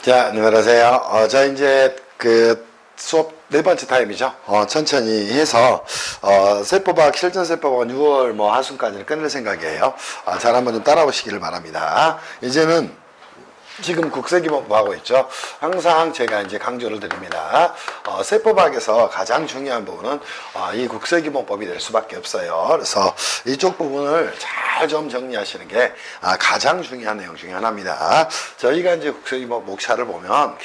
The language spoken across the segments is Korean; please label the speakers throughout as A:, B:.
A: 자, 안녕하세요. 자, 이제 수업 네 번째 타임이죠. 천천히 해서, 세법학, 실전 세법학은 6월 하순까지는 끝낼 생각이에요. 잘 한번 좀 따라오시기를 바랍니다. 이제는 지금 국세기본법 하고 있죠. 항상 제가 이제 강조를 드립니다. 세법학에서 가장 중요한 부분은 이 국세기본법이 될 수밖에 없어요. 그래서 이쪽 부분을 잘 좀 정리하시는 게 가장 중요한 내용 중에 하나입니다. 저희가 이제 국세기본법 목차를 보면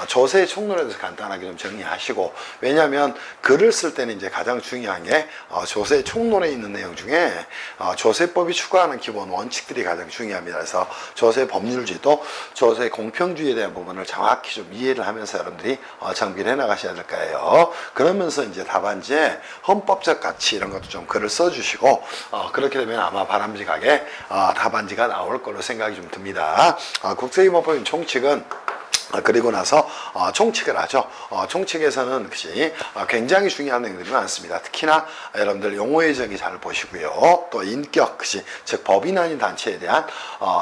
A: 조세 총론에서 간단하게 좀 정리하시고, 왜냐하면 글을 쓸 때는 이제 가장 중요한 게 조세 총론에 있는 내용 중에 조세법이 추구하는 기본 원칙들이 가장 중요합니다. 그래서 조세 법률주의 또 조세 공평주의에 대한 부분을 정확히 좀 이해를 하면서 여러분들이 정비를 해 나가셔야 될 거예요. 그러면서 이제 답안지에 헌법적 가치 이런 것도 좀 글을 써주시고, 그렇게 되면 아마 바람직하게 답안지가 나올 걸로 생각이 좀 듭니다. 국세기본법인 총칙은 그리고 나서 총칙을 하죠. 총칙에서는 굉장히 중요한 내용들이 많습니다. 특히나 여러분들 용어의 정의 잘 보시고요. 또 인격, 즉 법인 아닌 단체에 대한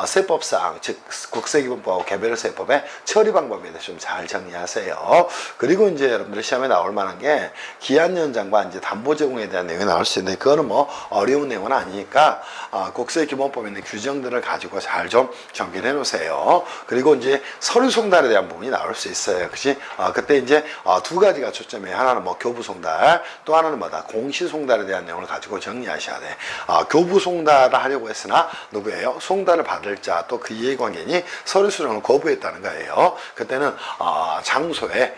A: 세법상, 즉 국세기본법하고 개별세법의 처리 방법에 대해서 좀 잘 정리하세요. 그리고 이제 여러분들 시험에 나올 만한 게 기한 연장과 이제 담보 제공에 대한 내용이 나올 수 있는데, 그거는 어려운 내용은 아니니까 국세기본법에 있는 규정들을 가지고 잘 좀 정비를 해 놓으세요. 그리고 이제 서류 송달에 대한 부분이 나올 수 있어요. 그때 이제 두 가지가 초점이에요. 하나는 교부 송달, 또 하나는 공시 송달에 대한 내용을 가지고 정리하셔야 돼. 교부 송달을 하려고 했으나 누구예요? 송달을 받을 자, 또 그 이해관계인이 서류 수령을 거부했다는 거예요. 그때는 장소에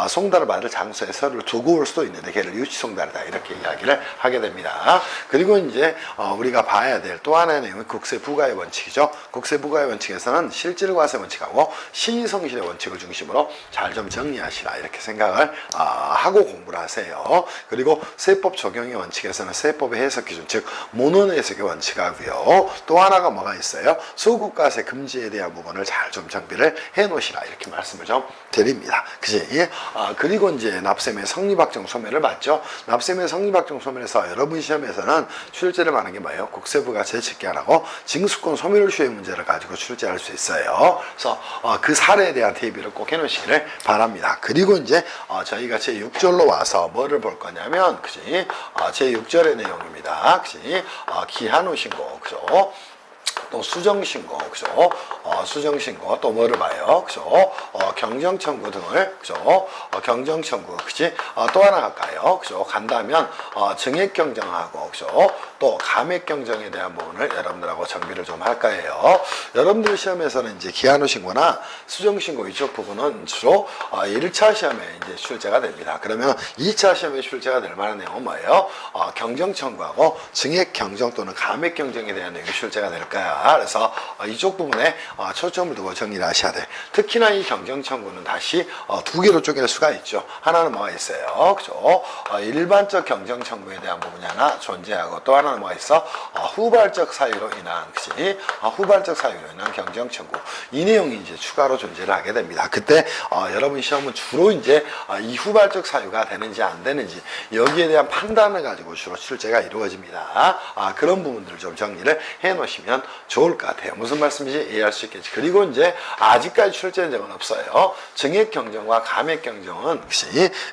A: 송달을 받을 장소에 서류를 두고 올 수도 있는데 걔를 유치 송달이다, 이렇게 이야기를 하게 됩니다. 그리고 이제 우리가 봐야 될 또 하나의 내용은 국세 부과의 원칙이죠. 국세 부과의 원칙에서는 실질 과세 원칙하고 신의성실의 원칙을 중심으로 잘 좀 정리하시라, 이렇게 생각을 하고 공부를 하세요. 그리고 세법 적용의 원칙에서는 세법의 해석 기준, 즉 모논 해석의 원칙하고요. 또 하나가 뭐가 있어요? 소국과세 금지에 대한 부분을 잘 좀 정비를 해 놓으시라, 이렇게 말씀을 좀 드립니다. 그리고 이제 납세의 성립확정 소멸을 봤죠. 납세의 성립확정 소멸에서 여러분 시험에서는 출제를 많은 게 뭐예요? 국세부가 재측기하라고 징수권 소멸시효의 문제를 가지고 출제할 수 있어요. 그래서 그 사례에 대한 대비를 꼭 해놓으시기를 바랍니다. 그리고 이제 저희가 제6절로 와서 뭐를 볼 거냐면 제6절의 내용입니다. 기한후 신고, 그죠? 또 수정신고, 그죠? 수정신고, 또 뭐를 봐요? 그죠? 경정청구 등을, 그죠? 경정청구, 또 하나 갈까요? 그죠? 간다면, 증액경정하고, 그죠? 또 감액경정에 대한 부분을 여러분들하고 정비를 좀 할 거예요. 여러분들 시험에서는 이제 기한후 신고나 수정신고 이쪽 부분은 주로 1차 시험에 이제 출제가 됩니다. 그러면 2차 시험에 출제가 될 만한 내용은 뭐예요? 경정청구하고 증액경정 또는 감액경정에 대한 내용이 출제가 될 거예요. 그래서 이쪽 부분에 초점을 두고 정리를 하셔야 돼. 특히나 이 경정청구는 다시 두 개로 쪼갤 수가 있죠. 하나는 뭐가 있어요? 그죠? 일반적 경정청구에 대한 부분이 하나 존재하고, 또 하나는 뭐가 있어? 후발적 사유로 인한, 후발적 사유로 인한 경정청구. 이 내용이 이제 추가로 존재를 하게 됩니다. 그때 여러분 시험은 주로 이제 이 후발적 사유가 되는지 안 되는지 여기에 대한 판단을 가지고 주로 출제가 이루어집니다. 그런 부분들을 좀 정리를 해 놓으시면 좋을 것 같아요. 무슨 말씀인지 이해할 수 있겠지. 그리고 이제 아직까지 출제된 적은 없어요. 증액경정과 감액경정은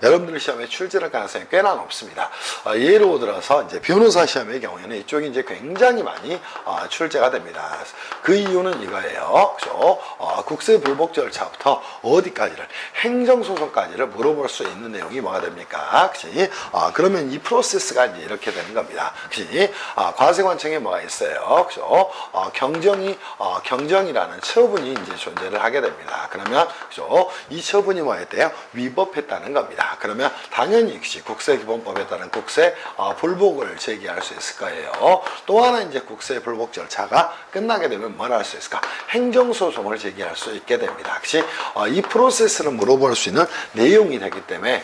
A: 여러분들 시험에 출제할 가능성이 꽤나 높습니다. 예로 들어서 이제 변호사 시험의 경우에는 이쪽이 이제 굉장히 많이 출제가 됩니다. 그 이유는 이거예요. 그죠? 국세 불복 절차부터 어디까지를, 행정소송까지를 물어볼 수 있는 내용이 뭐가 됩니까? 그러면 이 프로세스가 이제 이렇게 되는 겁니다. 과세관청에 뭐가 있어요? 그죠? 경정이라는 처분이 이제 존재를 하게 됩니다. 그러면, 그죠? 이 처분이 뭐였대요? 위법했다는 겁니다. 그러면 당연히 국세기본법에 따른 국세 불복을 제기할 수 있을 거예요. 또 하나 이제 국세 불복 절차가 끝나게 되면 뭘 할 수 있을까? 행정소송을 제기할 수 있게 됩니다. 이 프로세스를 물어볼 수 있는 내용이 되기 때문에,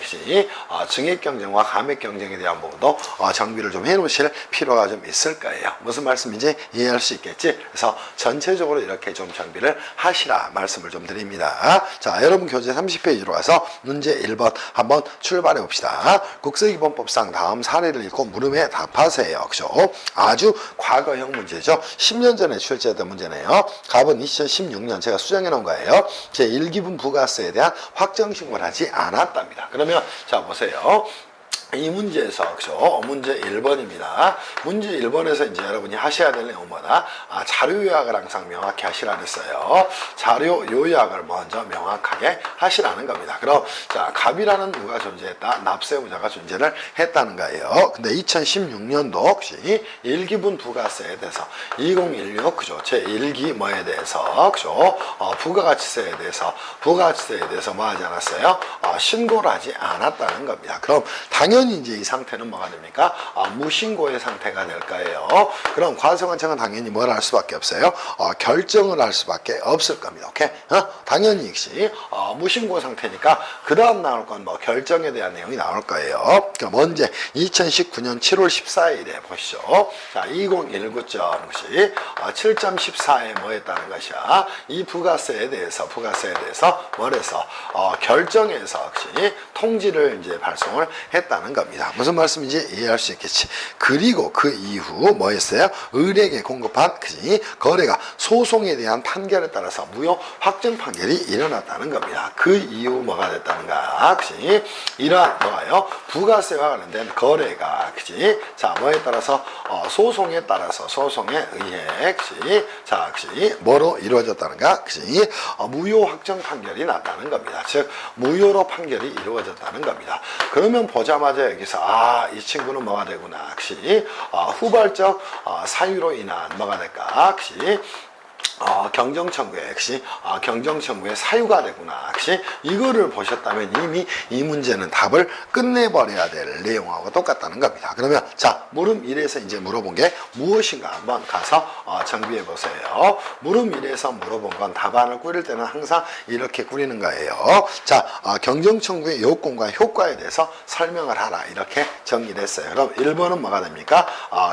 A: 증액경정과 감액경정에 대한 부분도 정비를 좀 해놓으실 필요가 좀 있을 거예요. 무슨 말씀인지 이해할 수 있겠지? 그래서 전체적으로 이렇게 좀 정비를 하시라 말씀을 좀 드립니다. 자, 여러분 교재 30페이지로 와서 문제 1번 한번 출발해 봅시다. 국세기본법상 다음 사례를 읽고 물음에 답하세요. 그죠? 아주 과거형 문제죠. 10년 전에 출제했던 문제네요. 갑은 2016년 제가 수정해 놓은 거예요. 제1기분 부가세에 대한 확정 신고를 하지 않았답니다. 그러면 자 보세요. 이 문제에서 그죠? 문제 1번입니다. 문제 1번에서 이제 여러분이 하셔야 될 내용은 뭐다? 자료 요약을 항상 명확히 하시라 그랬어요. 자료 요약을 먼저 명확하게 하시라는 겁니다. 그럼 자, 갑이라는 누가 존재했다? 납세부자가 존재를 했다는 거예요. 근데 2016년도 혹시 1기분 부가세에 대해서 2016 그죠? 제1기 뭐에 대해서 그죠? 부가가치세에 대해서 뭐 하지 않았어요? 신고를 하지 않았다는 겁니다. 그럼 당연히 이제 이 상태는 뭐가 됩니까? 무신고의 상태가 될 거예요. 그럼 과세관청은 당연히 뭘 할 수밖에 없어요? 결정을 할 수밖에 없을 겁니다. 오케이? 당연히 역시 무신고 상태니까 그 다음 나올 건 뭐 결정에 대한 내용이 나올 거예요. 그럼 언제? 2019년 7월 14일에 보시죠. 자, 2019점 혹시 7.14에 뭐 했다는 것이야? 이 부가세에 대해서 뭘 해서 결정해서 혹시 통지를 이제 발송을 했다는 겁니다. 무슨 말씀인지 이해할 수 있겠지. 그리고 그 이후 뭐 했어요? 을에게 공급한 그지 거래가 소송에 대한 판결에 따라서 무효 확정 판결이 일어났다는 겁니다. 그 이후 뭐가 됐다는가? 그지 이러한 뭐가요? 부가세와 관련된 거래가 그지 자 뭐에 따라서 소송에 의해 그지 자 그지 뭐로 이루어졌다는가? 그지 무효 확정 판결이 났다는 겁니다. 즉 무효로 판결이 이루어졌다는 겁니다. 그러면 보자마자 여기서 이 친구는 뭐가 되구나. 혹시 후발적 사유로 인한 뭐가 될까? 혹시 경정청구에 역시 경정청구의 사유가 되구나. 역시 이거를 보셨다면 이미 이 문제는 답을 끝내버려야 될 내용하고 똑같다는 겁니다. 그러면 자 물음 1에서 이제 물어본 게 무엇인가 한번 가서 정비해 보세요. 물음 1에서 물어본 건 답안을 꾸릴 때는 항상 이렇게 꾸리는 거예요. 자 경정청구의 요건과 효과에 대해서 설명을 하라 이렇게 정리를 했어요. 그럼 1번은 뭐가 됩니까?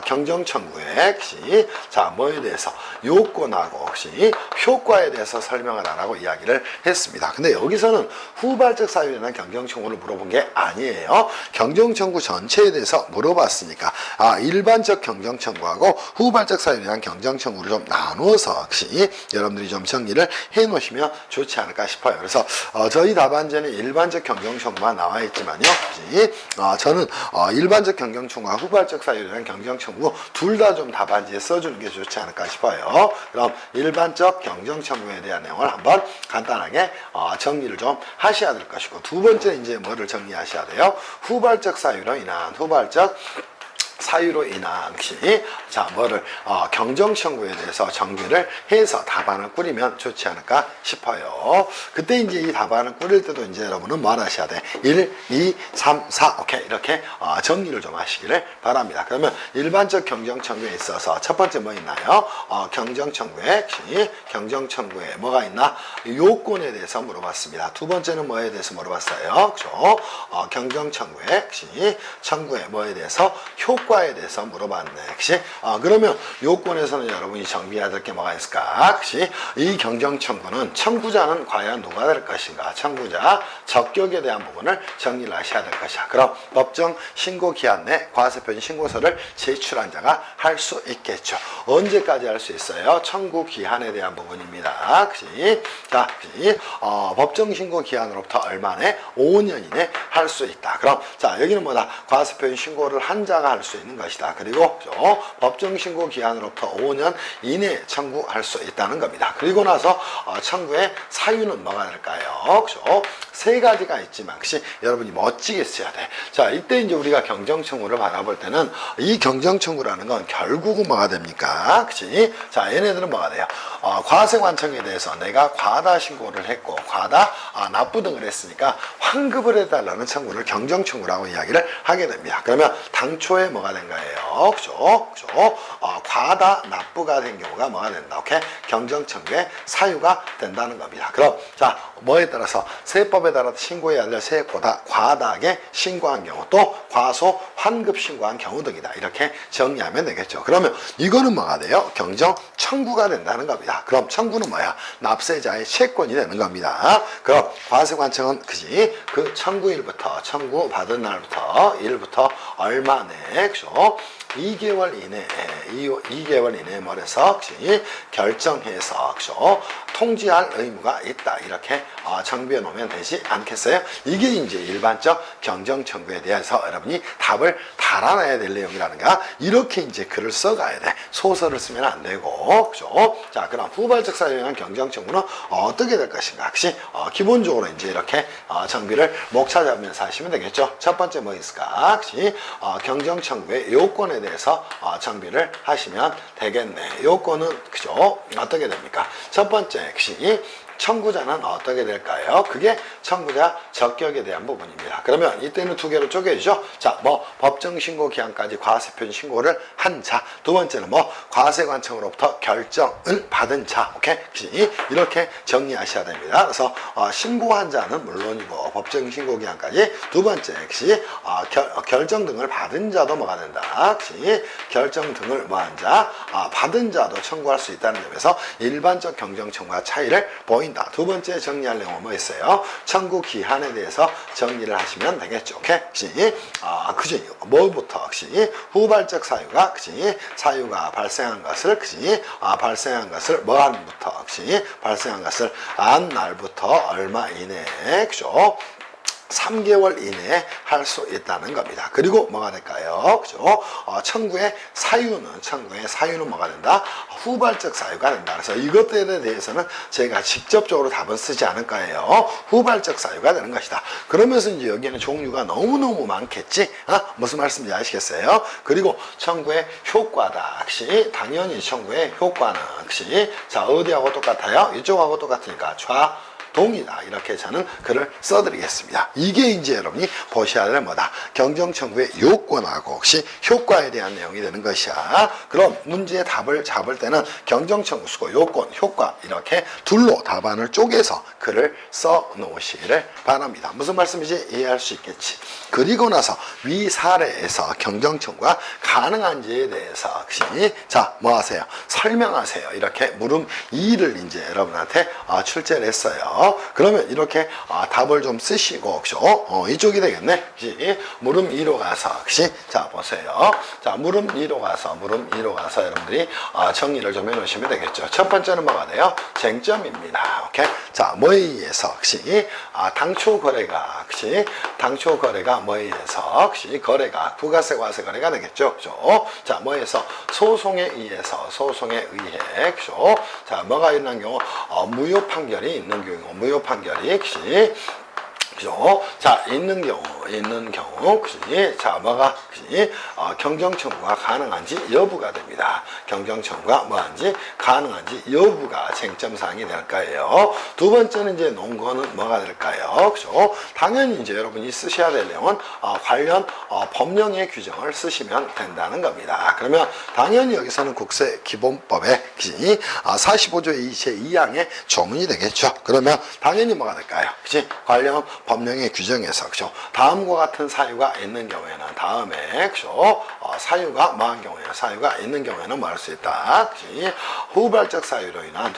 A: 경정청구의 혹시 자 뭐에 대해서 요건하고 혹시 효과에 대해서 설명을 안 하고 이야기를 했습니다. 근데 여기서는 후발적 사유에 대한 경정청구를 물어본 게 아니에요. 경정청구 전체에 대해서 물어봤으니까 일반적 경정청구하고 후발적 사유에 대한 경정청구를 좀 나누어서 혹시 여러분들이 좀 정리를 해 놓으시면 좋지 않을까 싶어요. 그래서 저희 답안지에는 일반적 경정청구만 나와 있지만요. 혹시 저는 일반적 경정청구와 후발적 사유에 대한 경정청구 둘 다 좀 답안지에 써주는 게 좋지 않을까 싶어요. 그럼 일반적 경정청구에 대한 내용을 한번 간단하게 정리를 좀 하셔야 될 것이고 두 번째 이제 뭐를 정리하셔야 돼요? 후발적 사유로 인한 혹시 자 뭐를 경정청구에 대해서 정리를 해서 답안을 꾸리면 좋지 않을까 싶어요. 그때 이제 이 답안을 꾸릴 때도 이제 여러분은 뭐 하셔야 돼? 1, 2, 3, 4 오케이 이렇게 정리를 좀 하시기를 바랍니다. 그러면 일반적 경정청구에 있어서 첫 번째 뭐 있나요? 경정청구에 뭐가 있나? 요건에 대해서 물어봤습니다. 두 번째는 뭐에 대해서 물어봤어요? 그죠? 경정청구에 혹시 청구에 뭐에 대해서 효과에 대해서 물어봤네. 혹시 그러면 요건에서는 여러분이 정비해야 될 게 뭐가 있을까? 혹시 이 경정청구는 청구자는 과연 누가 될 것인가? 청구자 적격에 대한 부분을 정리를 하셔야 될 것이야. 그럼 법정 신고 기한 내 과세표시 신고서를 제출한 자가 할 수 있겠죠. 언제까지 할 수 있어요? 청구 기한에 대한 부분입니다. 혹시 자, 법정 신고 기한으로부터 얼마 내? 5년 이내 할 수 있다. 그럼 자 여기는 뭐다? 과세표시 신고를 한 자가 할 수 있는 것이다. 그리고 법정 신고 기한으로부터 5년 이내에 청구할 수 있다는 겁니다. 그리고 나서 청구의 사유는 뭐가 될까요? 그죠? 세 가지가 있지만 혹시 여러분이 멋지게 써야 돼. 자 이때 이제 우리가 경정청구를 바라볼 때는 이 경정청구라는 건 결국은 뭐가 됩니까? 그치? 자 얘네들은 뭐가 돼요? 과세관청에 대해서 내가 과다 신고를 했고 과다 납부 등을 했으니까 환급을 해달라는 청구를 경정청구라고 이야기를 하게 됩니다. 그러면 당초에 뭐가 된 거예요? 그죠? 과다 납부가 된 경우가 뭐가 된다? 오케이? 경정청구의 사유가 된다는 겁니다. 그럼 자 뭐에 따라서 세법에 따라 신고해야 될 세액보다 과다하게 신고한 경우 또 과소 환급 신고한 경우 등이다. 이렇게 정리하면 되겠죠. 그러면 이거는 뭐가 돼요? 경정 청구가 된다는 겁니다. 그럼 청구는 뭐야? 납세자의 채권이 되는 겁니다. 그럼 과세관청은 그지? 그 청구일부터 청구 받은 날부터 일부터 얼마 내 그죠? 2개월 이내에 2개월 이내에 뭐래서 결정해서 그죠? 통지할 의무가 있다. 이렇게 정비해 놓으면 되지 않겠어요? 이게 이제 일반적 경정 청구에 대해서 여러분이 답을 달아내야 될 내용이라는가? 이렇게 이제 글을 써가야 돼. 소설을 쓰면 안 되고, 그죠? 자, 그럼 후발적 사유에 의한 경정 청구는 어떻게 될 것인가? 혹시 기본적으로 이제 이렇게 정비를 목 찾아보면서 하시면 되겠죠. 첫 번째 뭐 있을까? 혹시 경정 청구의 요건에 대해서 정비를 하시면 되겠네. 요건은 그죠? 어떻게 됩니까? 첫 번째 혹시 청구자는 어떻게 될까요? 그게 청구자 적격에 대한 부분입니다. 그러면 이때는 두 개로 쪼개주죠. 자, 뭐 법정 신고 기한까지 과세표준 신고를 한 자. 두 번째는 뭐 과세관청으로부터 결정을 받은 자. 오케이? 이렇게 정리하셔야 됩니다. 그래서 신고한 자는 물론이고 법정 신고 기한까지. 두 번째 역시 결정 등을 받은 자도 뭐가 된다. 역시 결정 등을 뭐한 자, 받은 자도 청구할 수 있다는 점에서 일반적 경정 청구와 차이를 보인다. 두 번째 정리할 내용은 뭐 있어요? 청구 기한에 대해서 정리를 하시면 되겠죠. 오케이? 그지? 뭐부터? 혹시 후발적 사유가, 그지? 사유가 발생한 것을, 그지? 발생한 것을 뭐 한부터? 혹시 발생한 것을 안 날부터 얼마 이내에, 그죠? 3개월 이내에 할 수 있다는 겁니다. 그리고 뭐가 될까요? 그죠? 청구의 사유는 뭐가 된다? 후발적 사유가 된다. 그래서 이것들에 대해서는 제가 직접적으로 답은 쓰지 않을 거예요. 후발적 사유가 되는 것이다. 그러면서 이제 여기에는 종류가 너무너무 많겠지? 무슨 말씀인지 아시겠어요? 그리고 청구의 효과다. 혹시 당연히 청구의 효과는 혹시 자, 어디하고 똑같아요? 이쪽하고 똑같으니까 동이다. 이렇게 저는 글을 써드리겠습니다. 이게 이제 여러분이 보셔야 될 뭐다. 경정청구의 요건하고 혹시 효과에 대한 내용이 되는 것이야. 그럼 문제의 답을 잡을 때는 경정청구 쓰고 요건, 효과 이렇게 둘로 답안을 쪼개서 글을 써 놓으시기를 바랍니다. 무슨 말씀인지 이해할 수 있겠지. 그리고 나서 위 사례에서 경정청구가 가능한지에 대해서 혹시 자, 뭐 하세요? 설명하세요. 이렇게 물음 2를 이제 여러분한테 출제를 했어요. 그러면 이렇게 답을 좀 쓰시고, 그죠? 이쪽이 되겠네. 물음 2로 가서, 혹시 자, 보세요. 자, 물음 2로 가서 여러분들이 정리를 좀 해놓으시면 되겠죠. 첫 번째는 뭐가 돼요? 쟁점입니다. 오케이? 자, 뭐에 의해서, 혹시 당초 거래가 뭐에 의해서, 혹시 거래가 부가세 과세 거래가 되겠죠. 그죠? 자, 뭐에서 소송에 의해, 그죠? 자, 뭐가 일어난 경우, 무효 판결이 있는 경우, 무효 판결이 혹시 그죠? 자, 있는 경우, 그지? 자, 뭐가, 그지? 경정청구가 가능한지 여부가 됩니다. 경정청구가 뭐한지, 가능한지 여부가 쟁점사항이 될 거예요. 두 번째는 이제 논거는 뭐가 될까요? 그죠? 당연히 이제 여러분이 쓰셔야 될 내용은, 관련, 법령의 규정을 쓰시면 된다는 겁니다. 그러면 당연히 여기서는 국세기본법에, 그지? 45조 제2항의 조문이 되겠죠. 그러면 당연히 뭐가 될까요? 그지? 관련 법령의 규정에서, 그죠? 다음과 같은 사유가 있는 경우에는, 다음에, 그죠? 사유가 뭐한 경우에는, 사유가 있는 경우에는 뭐 할 수 있다? 그지? 후발적 사유로 인한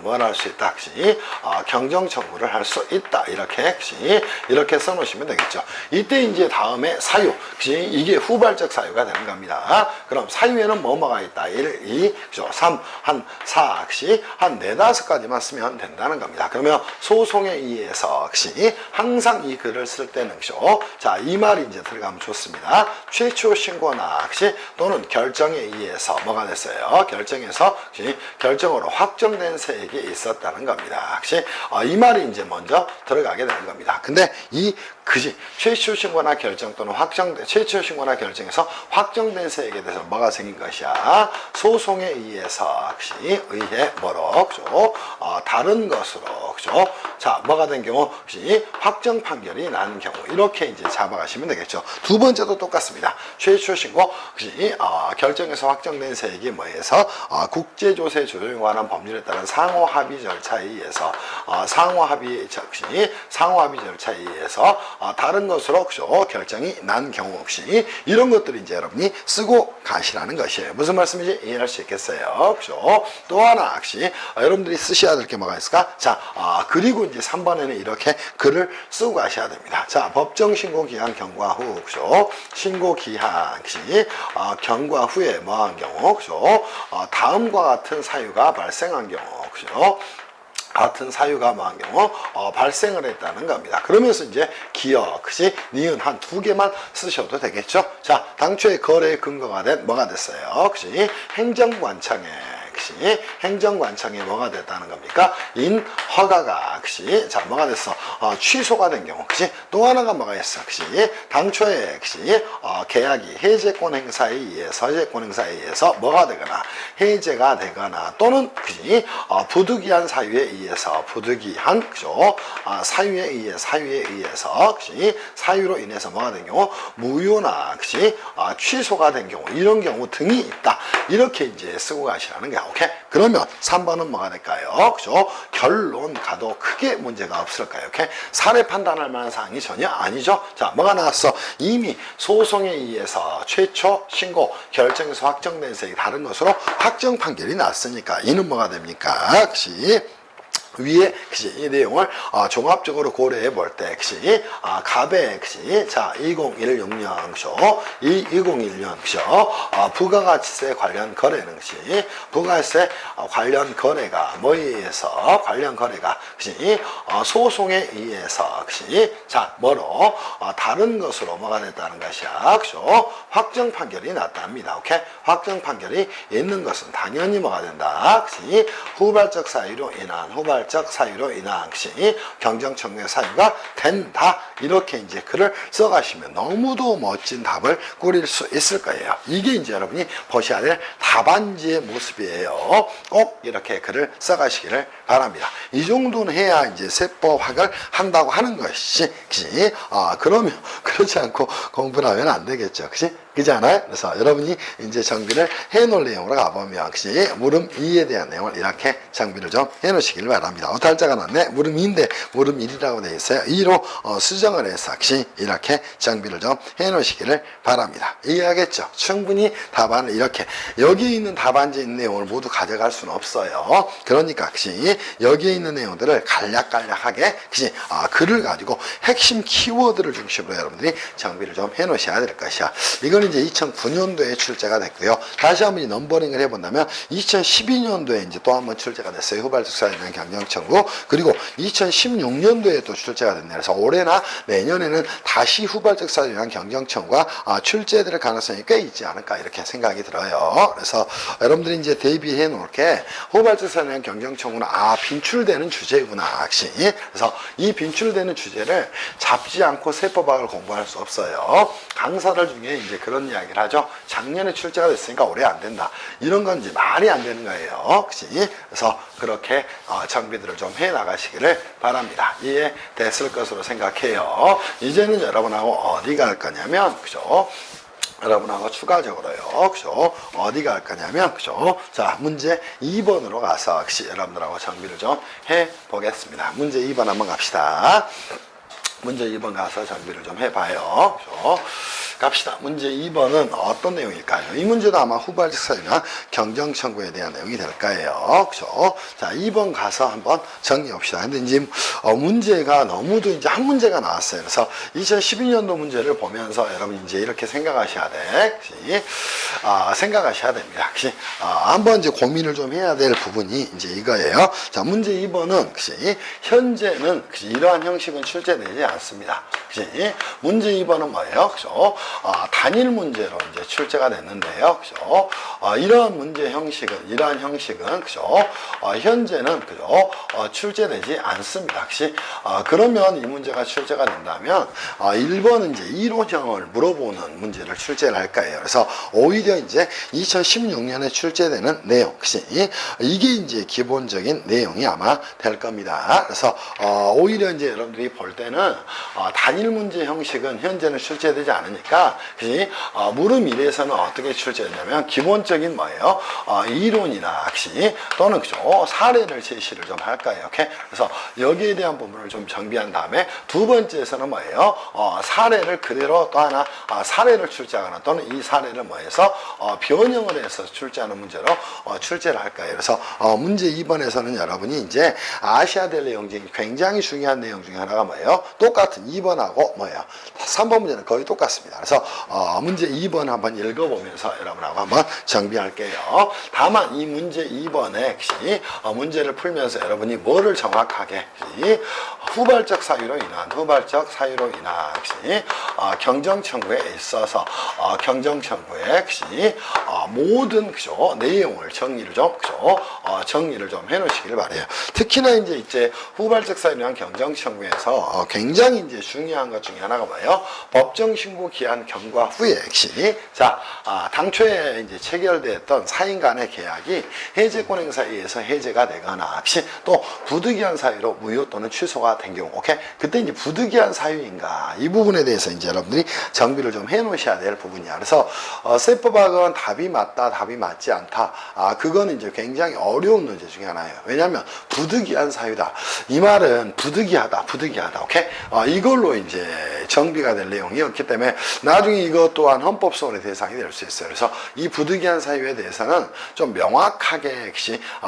A: 뭘 할 수 있다? 그지? 경정 청구를 할 수 있다. 이렇게, 그지? 이렇게 써 놓으시면 되겠죠. 이때 이제 다음에 사유, 그지? 이게 후발적 사유가 되는 겁니다. 그럼 사유에는 뭐가 있다? 1, 2, 그죠? 3, 한 4, 그지? 한 4, 5가지만 쓰면 된다는 겁니다. 그러면 소송에 의해서, 그지? 항상 이 글을 쓸 때는, 그죠? 자, 이 말이 이제 들어가면 좋습니다. 최초 신고나, 그지? 또는 결정에 의해서 뭐가 됐어요? 결정에서, 그지? 결정으로 확정된 세액이 있었다는 겁니다. 그지? 이 말이 이제 먼저 들어가게 되는 겁니다. 근데 그지? 최초 신고나 결정 또는 최초 신고나 결정에서 확정된 세액에 대해서 뭐가 생긴 것이야? 소송에 의해서, 그지? 의해 뭐로, 그죠? 다른 것으로, 그죠? 자, 뭐가 된 경우, 그지? 확정 판결이 난 경우, 이렇게 이제 잡아가시면 되겠죠. 두 번째도 똑같습니다. 최초 신고, 그지? 결정에서 확정된 세액이 뭐해서 국제조세 조정에 관한 법률에 따른 상호 합의 절차에 의해서, 상호 합의 절차에 의해서 다른 것으로, 그죠? 결정이 난 경우 혹시 이런 것들을 이제 여러분이 쓰고 가시라는 것이에요. 무슨 말씀인지 이해할 수 있겠어요? 그죠? 또 하나 혹시 여러분들이 쓰셔야 될 게 뭐가 있을까? 자, 그리고 그리고 이제 3번에는 이렇게 글을 쓰고 가셔야 됩니다. 자, 법정 신고 기한 경과 후, 그죠? 신고 기한 시 경과 후에 뭐한 경우, 그죠? 다음과 같은 사유가 발생한 경우, 그죠? 같은 사유가 뭐한 경우 발생을 했다는 겁니다. 그러면서 이제 기역, 그지? 니은 한 2개만 쓰셔도 되겠죠? 자, 당초에 거래의 근거가 된 뭐가 됐어요? 그지? 행정관청에, 그지? 행정관청에 뭐가 됐다는 겁니까? 인허가가, 그지? 자, 뭐가 됐어? 취소가 된 경우, 그지? 또 하나가 뭐가 있어? 그지? 당초에, 그지? 계약이 해제권 행사에 의해서, 해제권 행사에 의해서 뭐가 되거나, 해제가 되거나, 또는, 그지? 부득이한 사유에 의해서, 부득이한, 그죠? 사유에 의해서, 그지? 사유로 인해서 뭐가 된 경우, 무효나, 그지? 취소가 된 경우, 이런 경우 등이 있다. 이렇게 이제 쓰고 가시라는 게, 오케이? 그러면 3번은 뭐가 될까요? 그죠? 결론 가도 크게 문제가 없을까요? 오케이? 사례 판단할 만한 사항이 전혀 아니죠? 자, 뭐가 나왔어? 이미 소송에 의해서 최초 신고 결정에서 확정된 세액이 다른 것으로 확정 판결이 났으니까 이는 뭐가 됩니까? 그지? 위에 그지 이 내용을 종합적으로 고려해 볼 때 그지 갑의 그지 자 2016년 그죠 2001년 그죠 부가가치세 관련 거래는 그지 부가세 관련 거래가 뭐에 의해서 관련 거래가 그지 소송에 의해서 그지 자 뭐로 다른 것으로 뭐가 됐다는 것이야 그죠 확정 판결이 났답니다. 오케이 확정 판결이 있는 것은 당연히 뭐가 된다 그지 후발적 사유로 인한 것이 경정청구의 사유가 된다. 이렇게 이제 글을 써가시면 너무도 멋진 답을 꾸릴 수 있을 거예요. 이게 이제 여러분이 보셔야 될 답안지의 모습이에요. 꼭 이렇게 글을 써가시기를 바랍니다. 이 정도는 해야 이제 세법학을 한다고 하는 것이, 그지? 그러면, 그렇지 않고 공부를 하면 안 되겠죠. 그지? 그지 않아요? 그래서 여러분이 이제 정비를 해 놓을 내용으로 가보면, 그지? 물음 2에 대한 내용을 이렇게 정비를 좀 해 놓으시길 바랍니다. 어탈자가 났네? 물음 2인데, 물음 1이라고 되어 있어요. 2로 수정을 해서, 그지? 이렇게 정비를 좀 해 놓으시기를 바랍니다. 이해하겠죠? 충분히 답안을 이렇게, 여기에 있는 답안지에 있는 내용을 모두 가져갈 수는 없어요. 그러니까, 그지? 여기에 있는 내용들을 간략간략하게, 그지? 글을 가지고 핵심 키워드를 중심으로 여러분들이 정비를 좀 해 놓으셔야 될 것이야. 이건 이제 2009년도에 출제가 됐고요. 다시 한번 넘버링을 해본다면 2012년도에 이제 또 한번 출제가 됐어요. 후발적 사유에 대한 경정청구. 그리고 2016년도에 또 출제가 됐네요. 그래서 올해나 내년에는 다시 후발적 사유에 대한 경정청구가 출제될 가능성이 꽤 있지 않을까 이렇게 생각이 들어요. 그래서 여러분들이 이제 대비해 놓을게 후발적 사유에 대한 경정청구는 빈출되는 주제구나. 그래서 이 빈출되는 주제를 잡지 않고 세법학을 공부할 수 없어요. 강사들 중에 이제 그런 이야기를 하죠. 작년에 출제가 됐으니까 올해 안 된다. 이런 건 이제 말이 안 되는 거예요. 그치? 그래서 그렇게 정비들을 좀 해 나가시기를 바랍니다. 이해됐을 것으로 생각해요. 이제는 여러분하고 어디 갈 거냐면, 그죠? 여러분하고 추가적으로요. 그죠? 어디가 할 거냐면, 그죠? 자, 문제 2번으로 가서, 그치? 여러분들하고 정비를 좀 해 보겠습니다. 문제 2번 한번 갑시다. 문제 2번 가서 정비를 좀 해봐요. 그죠? 갑시다. 문제 2번은 어떤 내용일까요? 이 문제도 아마 후발적 사유나 경정청구에 대한 내용이 될 거예요. 그죠? 자, 2번 가서 한번 정리합시다. 근데 이제 문제가 너무도 이제 한 문제가 나왔어요. 그래서 2012년도 문제를 보면서 여러분 이제 이렇게 생각하셔야 돼. 그치? 생각하셔야 됩니다. 그치? 한번 이제 고민을 좀 해야 될 부분이 이제 이거예요. 자, 문제 2번은 그치? 현재는 그치? 이러한 형식은 출제되지 않습니다. 그치? 문제 2번은 뭐예요? 그죠? 단일 문제로 이제 출제가 됐는데요. 그죠? 이러한 문제 형식은, 이러한 형식은, 그죠? 현재는, 그죠? 출제되지 않습니다. 그치? 그러면 이 문제가 출제가 된다면, 1번은 이제 이론형을 물어보는 문제를 출제를 할 거예요. 그래서 오히려 이제 2016년에 출제되는 내용, 그치? 이게 이제 기본적인 내용이 아마 될 겁니다. 그래서, 오히려 이제 여러분들이 볼 때는 단일 문제 형식은 현재는 출제되지 않으니까 물음 1에서는 어떻게 출제했냐면 기본적인 뭐예요? 이론이나 학시 또는 그죠? 사례를 제시를 좀 할 거예요. 오케이? 그래서 여기에 대한 부분을 좀 정비한 다음에 두 번째에서는 뭐예요? 사례를 그대로 또 하나 사례를 출제하거나 또는 이 사례를 뭐해서 변형을 해서 출제하는 문제로 출제를 할 거예요. 그래서 문제 2번에서는 여러분이 이제 아셔야 될 내용 중에 굉장히 중요한 내용 중에 하나가 뭐예요? 똑같은 2번하고 뭐예요? 3번 문제는 거의 똑같습니다. 그래서 문제 2번 한번 읽어보면서 여러분하고 한번 정비할게요. 다만 이 문제 2번에 문제를 풀면서 여러분이 뭐를 정확하게 후발적 사유로 인한 경정 청구에 있어서 경정 청구에 모든 그죠 내용을 정리를 좀 해놓으시길 바래요. 특히나 이제 후발적 사유로 인한 경정 청구에서 굉장히 이제 중요한 것 중에 하나가 뭐예요? 법정 신고 기한 경과 후에 당초에 이제 체결되었던 사인 간의 계약이 해제권 행사에 의해서 해제가 되거나 또 부득이한 사유로 무효 또는 취소가 된 경우, 오케이? 그때 이제 부득이한 사유인가 이 부분에 대해서 이제 여러분들이 정비를 좀 해놓으셔야 될 부분이야. 그래서 세법학은 답이 맞다, 답이 맞지 않다. 그거는 이제 굉장히 어려운 문제 중에 하나예요. 왜냐하면 부득이한 사유다. 이 말은 부득이하다, 오케이? 이걸로 이제 정비가 될 내용이었기 때문에 나중에 이것 또한 헌법 소원의 대상이 될 수 있어요. 그래서 이 부득이한 사유에 대해서는 좀 명확하게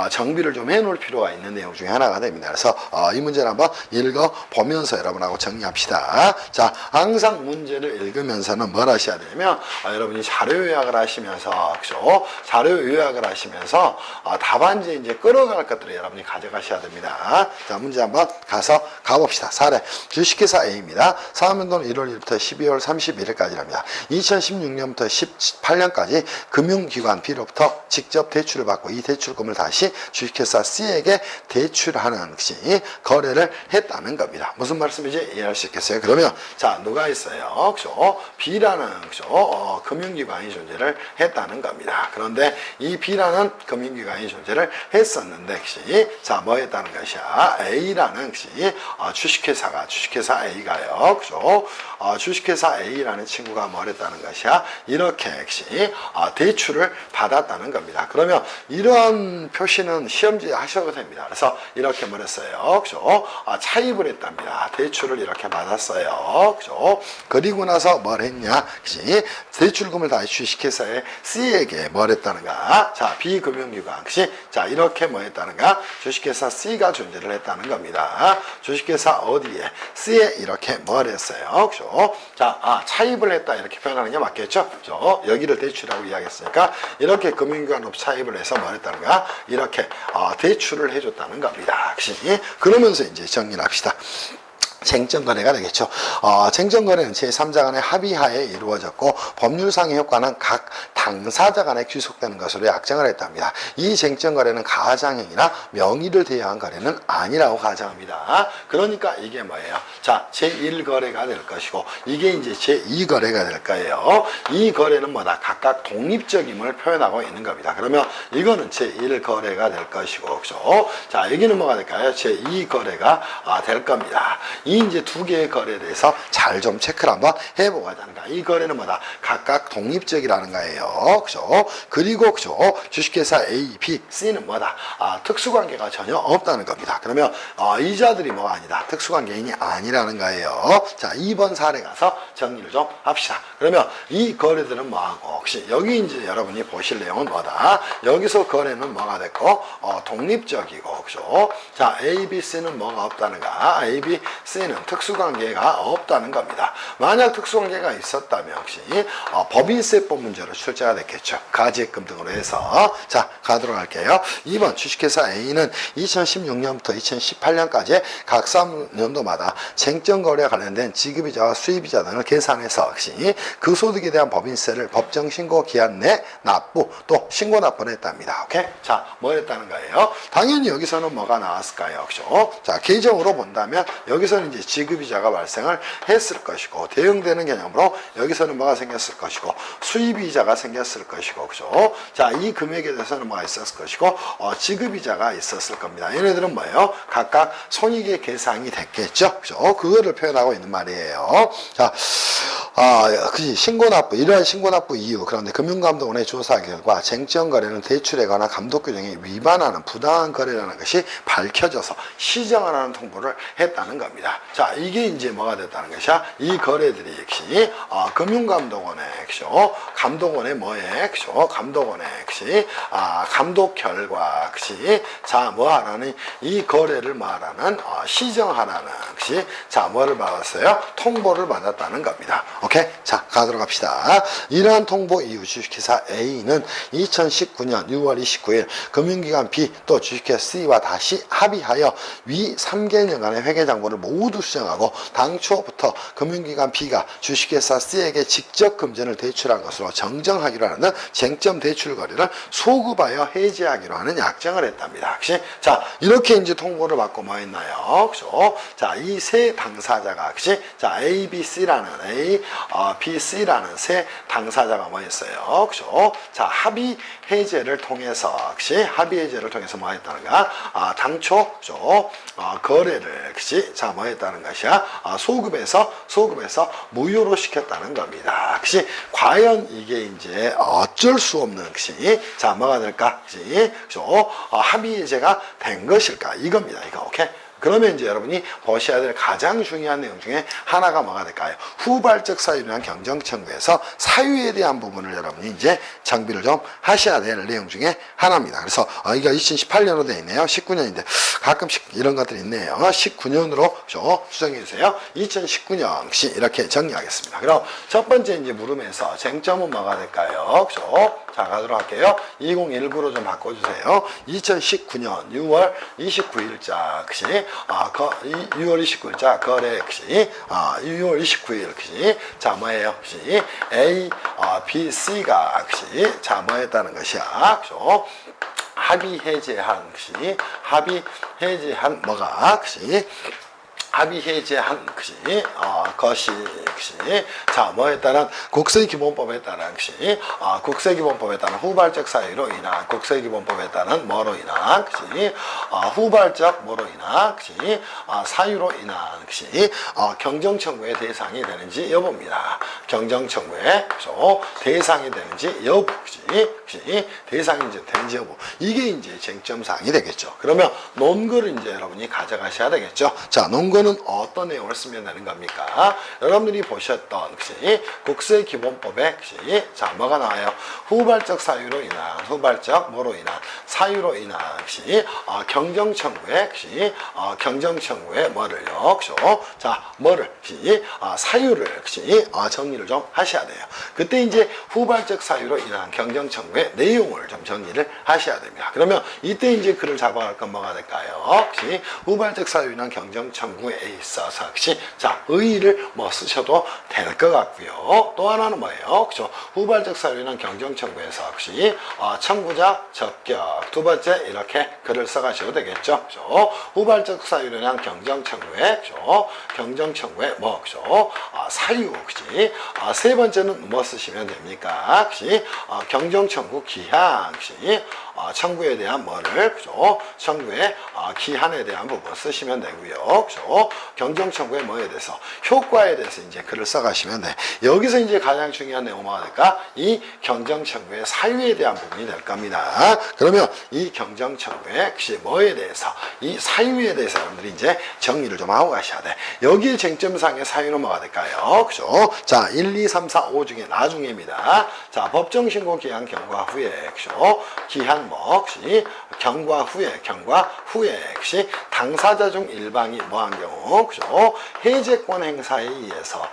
A: 정비를 좀 해놓을 필요가 있는 내용 중에 하나가 됩니다. 그래서 이 문제를 한번 읽어보면서 여러분하고 정리합시다. 자, 항상 문제를 읽으면서는 뭘 하셔야 되냐면 여러분이 자료 요약을 하시면서 답안지에 이제 끌어갈 것들을 여러분이 가져가셔야 됩니다. 자, 문제 한번 가봅시다. 사례 주식회사 A입니다. 사업연도는 1월 1일부터 12월 31일까지랍니다. 2016년부터 18년까지 금융기관 B로부터 직접 대출을 받고 이 대출금을 다시 주식회사 C에게 대출하는 거래를 했다는 겁니다. 무슨 말씀인지 이해할 수 있겠어요? 그러면 자, 누가 있어요? 그죠? B라는 금융기관이 존재를 했다는 겁니다. 그런데 이 B라는 금융기관이 존재를 했었는데 자, 뭐 했다는 것이야? A라는 주식회사 A가요. 그죠? 주식회사 A라는 친구가 뭘 했다는 것이야? 이렇게 대출을 받았다는 겁니다. 그러면 이런 표시는 시험지에 하셔도 됩니다. 그래서 이렇게 말했어요. 그죠? 차입을 했답니다. 대출을 이렇게 받았어요. 그죠? 그리고 나서 뭘 했냐? 대출금을 다시 주식회사의 C에게 뭘 했다는가? 자, B금융기관. 자, 이렇게 뭐 했다는가? 주식회사 C가 존재를 했다는 겁니다. 주식회사 어디에? C에 이렇게 뭘 했어요? 그죠? 자, 차입을 했다. 이렇게 표현하는 게 맞겠죠? 그죠? 여기를 대출이라고 이야기했으니까 이렇게 금융기관으로 차입을 해서 뭐 했다는가? 이렇게 대출을 해줬다는 겁니다. 그러면서 이제 정리를 합시다. 쟁점거래가 되겠죠. 쟁점거래는 제3자 간의 합의하에 이루어졌고 법률상의 효과는 각 당사자 간에 귀속되는 것으로 약정을 했답니다. 이 쟁점거래는 가장행위나 명의를 대여한 거래는 아니라고 가정합니다. 그러니까 이게 뭐예요? 자, 제1거래가 될 것이고 이게 이제 제2거래가 될 거예요. 이 거래는 뭐다? 각각 독립적임을 표현하고 있는 겁니다. 그러면 이거는 제1거래가 될 것이고, 그죠? 자, 여기는 뭐가 될까요? 제2거래가 될 겁니다. 이 이제 두 개의 거래에 대해서 잘 좀 체크를 한번 해보아야 하는가. 이 거래는 뭐다? 각각 독립적이라는 거예요. 그죠? 그리고 그죠? 주식회사 A, B, C는 뭐다? 특수관계가 전혀 없다는 겁니다. 그러면 이자들이 뭐가 아니다? 특수관계인이 아니라는 거예요. 자, 2번 사례 가서 정리를 좀 합시다. 그러면 이 거래들은 뭐하고 혹시 여기 이제 여러분이 보실 내용은 뭐다? 여기서 거래는 뭐가 됐고 독립적이고, 그죠? 자, A, B, C는 뭐가 없다는가? A, B, C는 특수관계가 없다는 겁니다. 만약 특수관계가 있었다면 역시 법인세법 문제로 출제가 됐겠죠. 가지액금 등으로 해서. 자, 가도록 할게요. 2번 주식회사 A는 2016년부터 2018년까지 각 3년도마다 쟁점거래와 관련된 지급이자와 수입이자 등을 계산해서 역시 그 소득에 대한 법인세를 법정 신고 기한 내 납부 또 신고 납부를 했답니다. 오케이? 자, 뭘 했다는 거예요? 당연히 여기서는 뭐가 나왔을까요? 그죠? 자, 계정으로 본다면 여기서는 이제 지급이자가 발생을 했을 것이고, 대응되는 개념으로 여기서는 뭐가 생겼을 것이고, 수입이자가 생겼을 것이고, 그죠? 자, 이 금액에 대해서는 뭐가 있었을 것이고, 지급이자가 있었을 겁니다. 얘네들은 뭐예요? 각각 손익의 계상이 됐겠죠? 그죠? 그거를 표현하고 있는 말이에요. 자, 그지. 신고납부, 이러한 신고납부 이유. 그런데 금융감독원의 조사 결과 쟁점 거래는 대출에 관한 감독 규정에 위반하는 부당한 거래라는 것이 밝혀져서 시정을 하는 통보를 했다는 겁니다. 자, 이게 이제 뭐가 됐다는 것이야? 이 거래들이 역시 금융감독원의 그죠? 감독원의 뭐에 그죠? 감독원의 역시 감독 결과 역시 자, 뭐 하라는 이 거래를 말하는 시정하라는 역시 자, 뭐를 받았어요? 통보를 받았다는 겁니다. 오케이? 자, 가도록 합시다. 이러한 통보 이후 주식회사 A는 2019년 6월 29일 금융기관 B 또 주식회사 C와 다시 합의하여 위 3개년간의 회계장부를 모두 수정하고 당초부터 금융기관 B가 주식회사 C에게 직접 금전을 대출한 것으로 정정하기로 하는 쟁점 대출 거래를 소급하여 해지하기로 하는 약정을 했답니다. 혹시 자, 이렇게 이제 통보를 받고 뭐 했나요? 그죠? 자, 이 세 당사자가 혹시 자, A, B, C라는 B, C라는 세 당사자가 뭐 했어요? 그죠? 자, 합의 해제를 통해서 혹시 합의 해제를 통해서 뭐 했다는가? 당초 그죠? 거래를 혹시 자, 뭐 했다는 것이야? 소급해서 무효로 시켰다는 겁니다. 혹시 과연 이게 이제 어쩔 수 없는 혹시 자, 뭐가 될까? 혹시 그죠? 합의 해제가 된 것일까? 이겁니다. 이거. 오케이? 그러면 이제 여러분이 보셔야 될 가장 중요한 내용 중에 하나가 뭐가 될까요? 후발적 사유에 대한 경정청구에서 사유에 대한 부분을 여러분이 이제 정비를 좀 하셔야 될 내용 중에 하나입니다. 그래서 이거 2018년으로 되어 있네요. 19년인데 가끔씩 이런 것들이 있네요. 19년으로 수정해 주세요. 2019년 혹시 이렇게 정리하겠습니다. 그럼 첫 번째 이제 물음에서 쟁점은 뭐가 될까요? 그죠? 자, 가도록 할게요. 2019로 좀 바꿔주세요. 2019년 6월 29일자 혹시 6월 29일자 거래 혹시 6월 29일 혹시 자, 뭐예요? 혹시 A, B, C가 혹시 자, 뭐 했다는 것이야? 그죠? 합의 해제한 혹시 합의 해제한 뭐가 혹시 합의 해제한 것이 자, 뭐에 따른 국세기본법에 따른 국세기본법에 따른 후발적 사유로 인한 국세기본법에 따른 뭐로 인한 후발적 뭐로 인한 사유로 인한 경정청구의 대상이 되는지 여부입니다. 경정청구의 대상이 되는지 여부 대상이 되는지 여부 이게 이제 쟁점사항이 되겠죠. 그러면 논거를 이제 여러분이 가져가셔야 되겠죠. 자, 논거는 어떤 내용을 쓰면 되는 겁니까? 여러분들이 보셨던 국세기본법에 자, 뭐가 나와요? 후발적 사유로 인한 후발적 뭐로 인한 사유로 인한 경정청구에 경정청구에 뭐를요? 자, 뭐를 사유를 정리를 좀 하셔야 돼요. 그때 이제 후발적 사유로 인한 경정청구의 내용을 좀 정리를 하셔야 됩니다. 그러면 이때 이제 글을 잡아갈 건 뭐가 될까요? 후발적 사유로 인한 경정청구에 있어서 자, 의의를 뭐 쓰셔도 될 것 같고요. 또 하나는 뭐예요? 그죠? 후발적 사유로 인한 경정청구에서 청구자 적격 두 번째 이렇게 글을 써가셔도 되겠죠. 그죠? 후발적 사유로 인한 경정청구에 경정청구에 뭐 그죠? 사유 세 번째는 뭐 쓰시면 됩니까? 경정청구 기한 청구에 대한 뭐를 그죠? 청구의 기한에 대한 부분 쓰시면 되고요. 그죠? 경정청구의 뭐에 대해서 효과에 대해서 이제 글을 써가시면 돼. 여기서 이제 가장 중요한 내용은 뭐가 될까? 이 경정청구의 사유에 대한 부분이 될 겁니다. 그러면 이 경정청구의 뭐에 대해서 이 사유에 대해서 여러분들이 이제 정리를 좀 하고 가셔야 돼. 여기에 쟁점상의 사유는 뭐가 될까요? 그죠? 자, 1, 2, 3, 4, 5 중에 나중에입니다. 자, 법정신고 기한 경과 후에 그죠? 기한 뭐 경과 후에 당사자 중 일방이 뭐한 경우 그죠? 해제권 행사에 의해서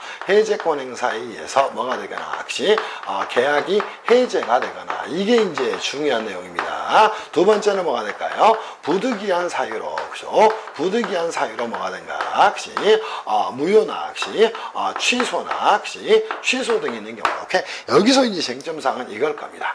A: 뭐가 되거나 계약이 해제가 되거나 이게 이제 중요한 내용입니다. 두 번째는 뭐가 될까요? 부득이한 사유로 그죠? 부득이한 사유로 뭐가 된가? 시 무효나 시 취소나 시 취소 등이 있는 경우. 오케이? 여기서 이제 쟁점사항은 이걸 겁니다.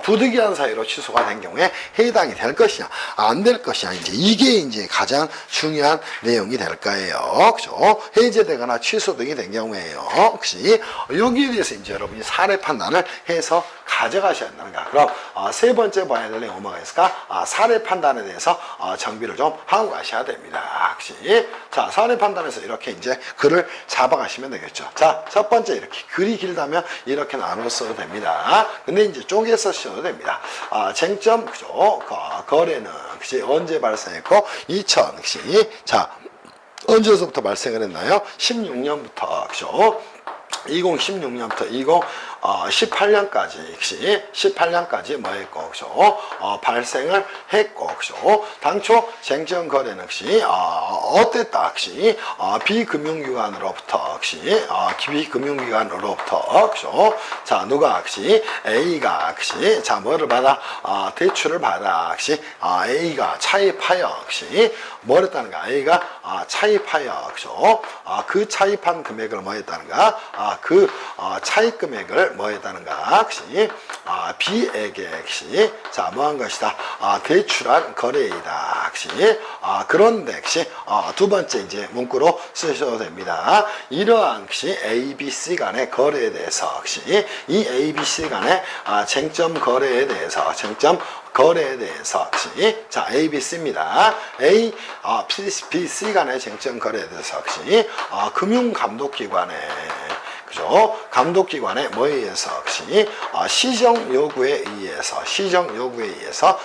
A: 부득이한 사유로 취소가 된 경우에 해당이 될 것이냐, 안 될 것이냐, 이제 이게 이제 가장 중요한 내용이 될 거예요. 그죠? 해제되거나 취소 등이 된 경우에요. 혹시 여기에 대해서 이제 여러분이 사례 판단을 해서 가져가셔야 한다는가. 그럼 세 번째 봐야 될 내용은 뭐가 있을까? 사례 판단에 대해서 정비를 좀 하고 가셔야 됩니다. 혹시 자, 사례 판단에서 이렇게 이제 글을 잡아가시면 되겠죠. 자, 첫 번째 이렇게 글이 길다면 이렇게 나눠 써도 됩니다. 근데 이제 쪼개서 써도 됩니다. 쟁점 그죠? 거래는 혹시 언제 발생했고 2000 혹시 자 언제서부터 발생을 했나요? 16년부터 그죠? 2016년부터 2018년까지 역시 18년까지 뭐 했고 그죠? 발생을 했고 그죠? 당초 쟁점 거래는 역시 어땠다 역시 비금융기관으로부터 역시 비금융기관으로부터 그죠? 자 누가 역시 A가 역시 자 뭐를 받아 대출을 받아 역시 A가 차입하여 역시 뭘 했다는가? A가 차입하여 그죠? 그 차입한 금액을 뭐 했다는가? 그 차입 금액을 뭐 했다는가? 역시 B에게 역시 자 뭐 한 것이다? 대출한 거래이다. 역시 그런데 역시 두 번째 이제 문구로 쓰셔도 됩니다. 이러한 역시 A, B, C 간의 거래에 대해서 역시 이 A, B, C 간의 쟁점 거래에 대해서 역시 자 A, B, C입니다. A, B, C 간의 쟁점 거래에 대해서 역시 금융감독기관에 그죠? 감독기관의 뭐에 의해서 역시 시정 요구에 의해서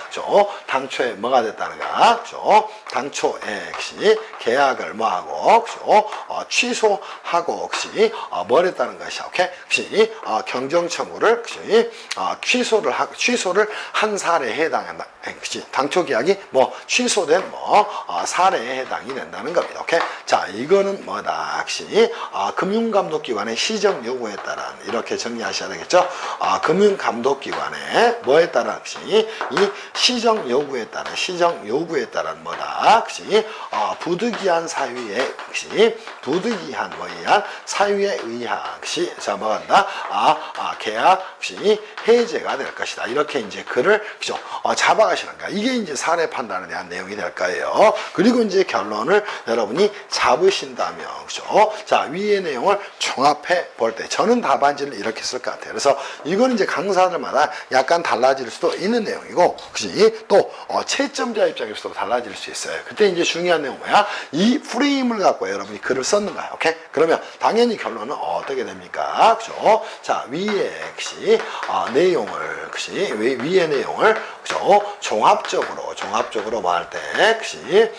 A: 그죠? 당초에 뭐가 됐다는가? 그죠? 당초에 역시 계약을 뭐하고 그죠? 취소하고 혹시 뭘 했다는 것이 오케이? 혹시 경정청구를 혹시 취소를 한 사례에 해당한다. 그치? 당초 계약이 뭐 취소된 사례에 해당이 된다는 겁니다. 오케이? 자, 이거는 뭐다? 역시 금융감독기관의 시정 요구에 따른 이렇게 정리하셔야 되겠죠? 금융감독기관의 뭐에 따른 역시 이 시정 요구에 따른 뭐다? 역시 부득이한 사유에 역시 부득이한 사유에 의한 역시 자 뭐한다? 계약 역시 해제가 될 것이다. 이렇게 이제 글을 그죠? 잡아가시는 거야. 이게 이제 사례 판단에 대한 내용이 될 거예요. 그리고 이제 결론을 여러분이 잡으신다면 그죠? 자 위의 내용을 종합해 볼 때 저는 답안지를 이렇게 쓸 것 같아요. 그래서 이건 이제 강사들마다 약간 달라질 수도 있는 내용이고, 그지? 또 채점자 입장에서도 달라질 수 있어요. 그때 이제 중요한 내용은 뭐야? 이 프레임을 갖고 여러분이 글을 썼는 거야. 오케이? 그러면 당연히 결론은 어떻게 됩니까? 그죠? 자 위에 역시 내용을 그지? 위의 내용을 그죠? 종합적으로 말할 때 역시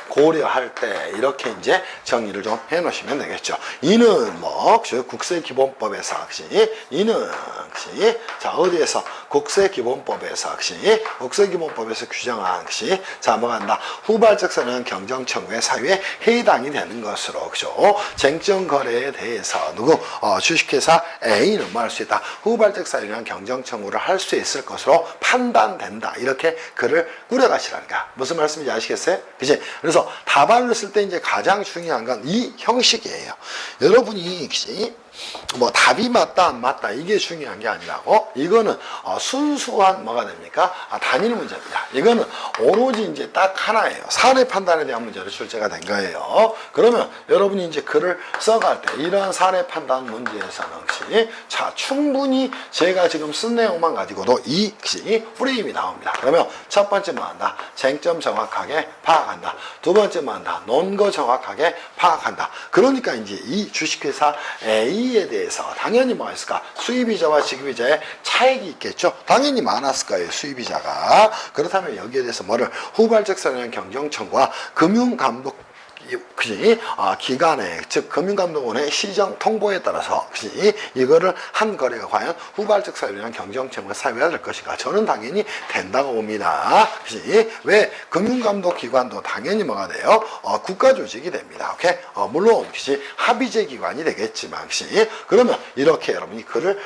A: 고려할 때 이렇게 이제 정리를 좀 해 놓으시면 되겠죠. 이는 뭐 국세기본법에서 역시 이는 역시 자 어디에서 국세기본법에서 역시 국세기본법에서 규정한 역시 자 뭐간다 후발적 사유는 경정청구의 사유에 해당이 되는 것으로 그죠. 쟁점 거래에 대해서 누구 주식회사 A는 뭐 할 수 있다. 후발적 사유는 경정청구를 할 수 있을 것으로 판단된다. 이렇게 글을 꾸려가시라니까. 무슨 말씀인지 아시겠어요? 그지? 그래서 답안을 쓸 때 이제 가장 중요한 건 이 형식이에요. 여러분이 뭐 답이 맞다 안 맞다 이게 중요한 게 아니라고 이거는 순수한 뭐가 됩니까? 단일 문제입니다. 이거는 오로지 이제 딱 하나예요. 사례 판단에 대한 문제로 출제가 된 거예요. 그러면 여러분이 이제 글을 써갈 때 이러한 사례 판단 문제에서는 혹시 자 충분히 제가 지금 쓴 내용만 가지고도 이 프레임이 나옵니다. 그러면 첫 번째 뭐 한다? 쟁점 정확하게 파악한다. 두 번째 뭐 한다? 논거 정확하게 파악한다. 그러니까 이제 이 주식회사 A에 대해서 당연히 뭐가 있을까? 수입이자와 지급이자의 차익이 있겠죠. 당연히 많았을 거예요. 수입이자가. 그렇다면 여기에 대해서 뭐를 후발적 사유는 경정청구와 금융감독 기관의 즉 금융감독원의 시정 통보에 따라서 이거를 한 거래가 과연 후발적 사유랑 경정청구가 사유가 될 것인가? 저는 당연히 된다고 봅니다. 왜 금융감독기관도 당연히 뭐가 돼요? 국가조직이 됩니다. 오케이? 물론 합의제 기관이 되겠지만 그러면 이렇게 여러분이 글을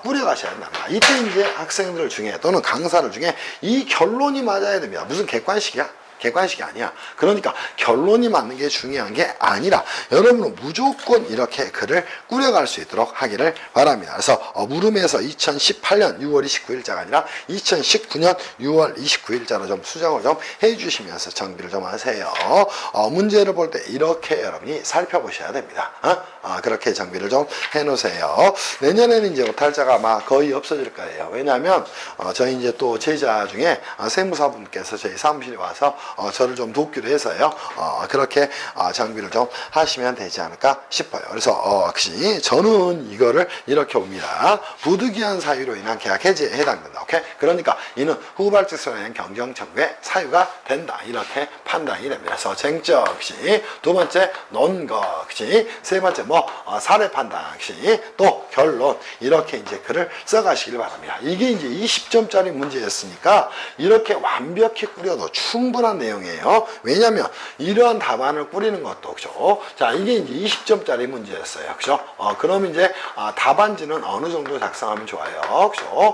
A: 꾸려가셔야 된다. 이때 이제 학생들 중에 또는 강사들 중에 이 결론이 맞아야 됩니다. 무슨 객관식이야? 객관식이 아니야. 그러니까 결론이 맞는 게 중요한 게 아니라 여러분은 무조건 이렇게 글을 꾸려갈 수 있도록 하기를 바랍니다. 그래서 물음에서 2018년 6월 29일자가 아니라 2019년 6월 29일자로 좀 수정을 좀 해주시면서 정비를 좀 하세요. 문제를 볼 때 이렇게 여러분이 살펴보셔야 됩니다. 그렇게 정비를 좀 해놓으세요. 내년에는 이제 오탈자가 아마 거의 없어질 거예요. 왜냐하면 저희 이제 또 제자 중에 세무사분께서 저희 사무실에 와서 저를 좀 돕기로 해서요. 그렇게 정비를 좀 하시면 되지 않을까 싶어요. 그래서 역시 저는 이거를 이렇게 봅니다. 부득이한 사유로 인한 계약 해지에 해당된다. 오케이? 그러니까 이는 후발직서에 의한 경정 청구의 사유가 된다. 이렇게 판단이 됩니다. 그래서 쟁점 역시 두 번째 논거 역시 세 번째 사례 판단 역시 또 결론 이렇게 이제 글을 써가시길 바랍니다. 이게 이제 20점짜리 문제였으니까 이렇게 완벽히 꾸려도 충분한 내용이에요. 왜냐하면 이러한 답안을 꾸리는 것도 그죠. 자 이게 이제 20점짜리 문제였어요. 그죠? 그럼 이제 답안지는 어느 정도 작성하면 좋아요. 그죠?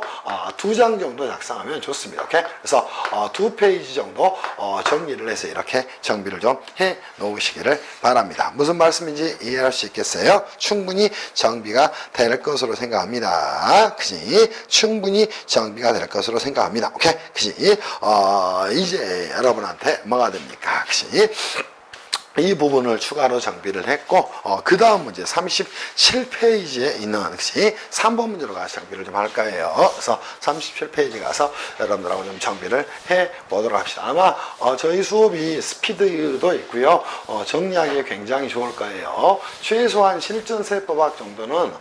A: 2장 정도 작성하면 좋습니다. 오케이? 그래서 2페이지 정도 정리를 해서 이렇게 정비를 좀 해 놓으시기를 바랍니다. 무슨 말씀인지 이해할 수 있겠어요? 충분히 정비가 될 것으로 생각합니다. 그지? 충분히 정비가 될 것으로 생각합니다. 오케이? 그지? 이제 여러분한테 뭐가 됩니까? 그지? 이 부분을 추가로 정비를 했고 그 다음 문제 37페이지에 있는 그치? 3번 문제로 가서 정비를 좀 할 거예요. 그래서 37페이지 가서 여러분들하고 좀 정비를 해 보도록 합시다. 아마 저희 수업이 스피드도 있고요. 정리하기 굉장히 좋을 거예요. 최소한 실전세법학 정도는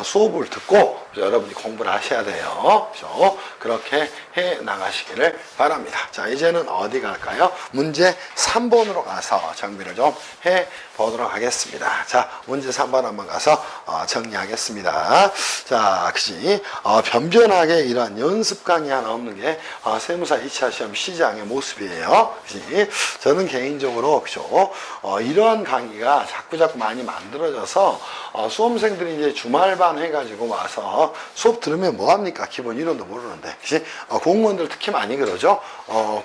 A: 수업을 듣고 여러분이 공부를 하셔야 돼요. 그렇죠? 그렇게 해 나가시기를 바랍니다. 자 이제는 어디 갈까요? 문제 3번으로 가서 정비를 좀 해 보도록 하겠습니다. 자, 문제 3번 한번 가서 정리하겠습니다. 자, 그지? 변변하게 이러한 연습 강의 하나 없는 게 세무사 2차 시험 시장의 모습이에요. 그지? 저는 개인적으로 그죠? 이러한 강의가 자꾸 많이 만들어져서 수험생들이 이제 주말반 해가지고 와서 수업 들으면 뭐합니까? 기본 이론도 모르는데. 그지? 공무원들 특히 많이 그러죠?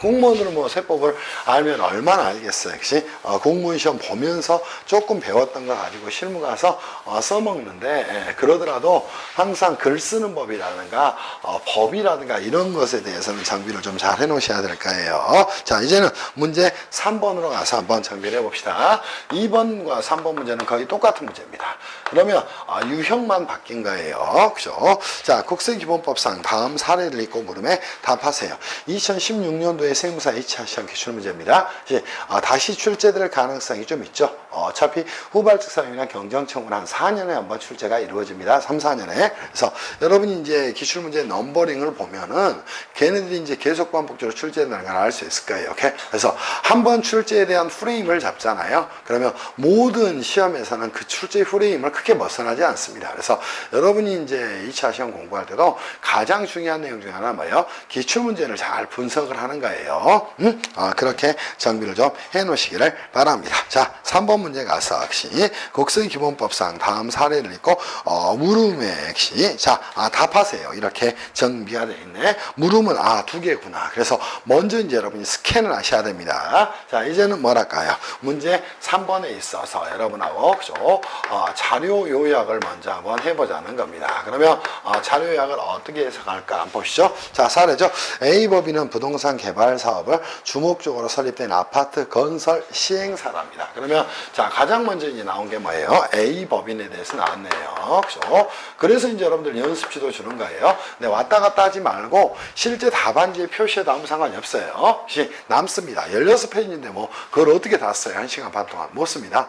A: 공무원들은 뭐 세법을 알면 얼마나 알겠어요. 그지? 공무원 시험 보면서 조금 배웠던 거 가지고 실무 가서 써먹는데 그러더라도 항상 글 쓰는 법이라든가 법이라든가 이런 것에 대해서는 정비를 좀 잘 해놓으셔야 될 거예요. 자 이제는 문제 3번으로 가서 한번 정비를 해봅시다. 2번과 3번 문제는 거의 똑같은 문제입니다. 그러면 유형만 바뀐 거예요. 그죠? 자 국세기본법상 다음 사례를 읽고 물음에 답하세요. 2016년도에 세무사 2차 시험 기출문제입니다. 이제 다시 출제될 가능성이 좀 있죠. 어차피 후발직 사유나 경정청구는 한 4년에 한번 출제가 이루어집니다. 3, 4년에. 그래서 여러분이 이제 기출문제 넘버링을 보면은 걔네들이 이제 계속 반복적으로 출제되는 걸 알 수 있을 거예요. 오케이? 그래서 한번 출제에 대한 프레임을 잡잖아요. 그러면 모든 시험에서는 그 출제 프레임을 크게 벗어나지 않습니다. 그래서 여러분이 이제 2차 시험 공부할 때도 가장 중요한 내용 중에 하나 뭐예요? 기출문제를 잘 분석을 하는 거예요. 그렇게 정비를 좀 해 놓으시기를 바랍니다. 자, 3번 문제 가서 역시 국세기본법상 다음 사례를 읽고 물음에 역시 자 답하세요. 이렇게 정비가 되어 있네. 물음은 두 개구나. 그래서 먼저 이제 여러분이 스캔을 하셔야 됩니다. 자 이제는 뭐랄까요? 문제 3번에 있어서 여러분하고 그죠? 자료 요약을 먼저 한번 해보자는 겁니다. 그러면 자료 요약을 어떻게 해석할까 한번 보시죠. 자 사례죠. A법인은 부동산 개발 사업을 주목적으로 설립된 아파트 건설 시행사랍니다. 그러면 자 가장 먼저 이제 나온 게 뭐예요? A법인에 대해서 나왔네요. 그죠? 그래서 이제 여러분들 연습지도 주는 거예요. 근데 왔다 갔다 하지 말고 실제 답안지에 표시해도 아무 상관이 없어요. 남습니다. 16페이지인데 뭐 그걸 어떻게 다 써요? 1시간 반 동안 못 씁니다.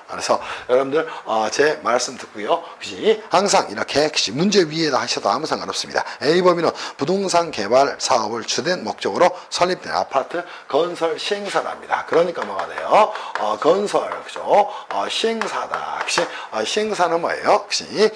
A: 그래서 여러분들 제 말씀 듣고요. 그치? 항상 이렇게 문제 위에다 하셔도 아무 상관없습니다. A법인은 부동산 개발 사업을 주된 목적으로 설립된 아파트 건설 시행사랍니다. 그러니까 뭐가 돼요? 건설, 그죠? 시행사다. 그치? 시행사는 뭐예요? 그치?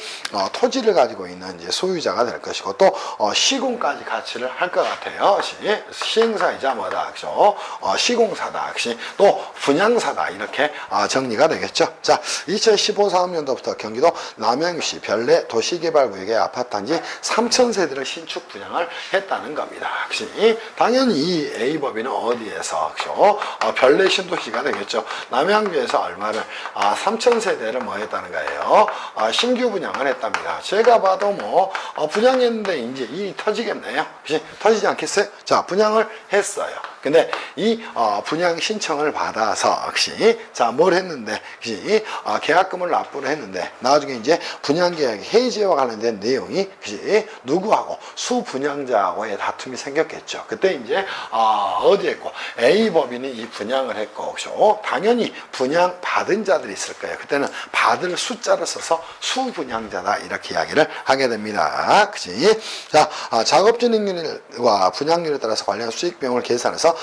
A: 토지를 가지고 있는 이제 소유자가 될 것이고, 또, 시공까지 같이를 할 것 같아요. 그치? 시행사이자 뭐다. 그죠? 시공사다. 그치? 또, 분양사다. 이렇게, 정리가 되겠죠. 자, 2015, 4학년도부터 경기도 남양주시 별내 도시개발구역의 아파트단지 3,000세대를 신축 분양을 했다는 겁니다. 그치? 당연히 이 A법인은 어디에서, 그죠? 별내 신도시가 되겠죠. 남양주에서 얼마를, 3,000세대를 뭐 했다는 거예요? 신규 분양을 했답니다. 제가 봐도 뭐, 분양했는데 이제 일이 터지겠네요. 그치? 터지지 않겠어요? 자, 분양을 했어요. 근데 이 분양 신청을 받아서 역시 자 뭘 했는데 그치? 계약금을 납부를 했는데 나중에 이제 분양계약 해지와 관련된 내용이 그치? 누구하고 수분양자하고의 다툼이 생겼겠죠. 그때 이제 어디 했고 A법인이 이 분양을 했고 그죠? 당연히 분양 받은 자들이 있을 거예요. 그때는 받을 숫자를 써서 수분양자다 이렇게 이야기를 하게 됩니다. 그치? 자 작업 진행률과 분양률에 따라서 관련 수익 비용을 계산해서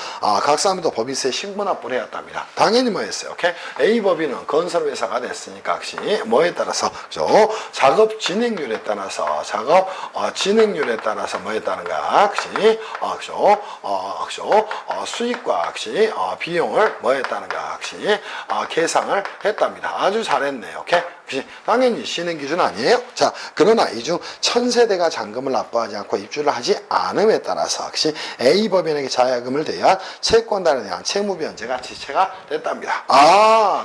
A: 각 사람도 법인세 신고 납부를 해왔답니다. 당연히 뭐 했어요? 오케이? A법인은 건설회사가 됐으니까 역시 뭐에 따라서 그죠? 작업 진행률에 따라서 진행률에 따라서 뭐 했다는가? 그치? 그죠? 그죠? 수익과 역시 비용을 뭐 했다는가? 역시 계상을 했답니다. 아주 잘했네요. 오케이? 당연히 신행 기준 아니에요? 자, 그러나 이 중 1,000세대가 잔금을 납부하지 않고 입주를 하지 않음에 따라서 역시 A법인에게 자야금을 대한 채권단에 대한 채무변제가 지체가 됐답니다.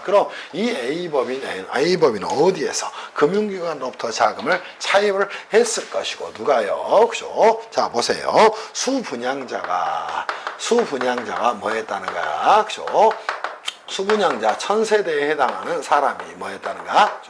A: 그럼 이 A법인은 어디에서 금융기관으로부터 자금을 차입을 했을 것이고 누가요? 그죠? 자, 보세요. 수분양자가 뭐 했다는가? 그죠? 수분양자 1,000세대에 해당하는 사람이 뭐 했다는가?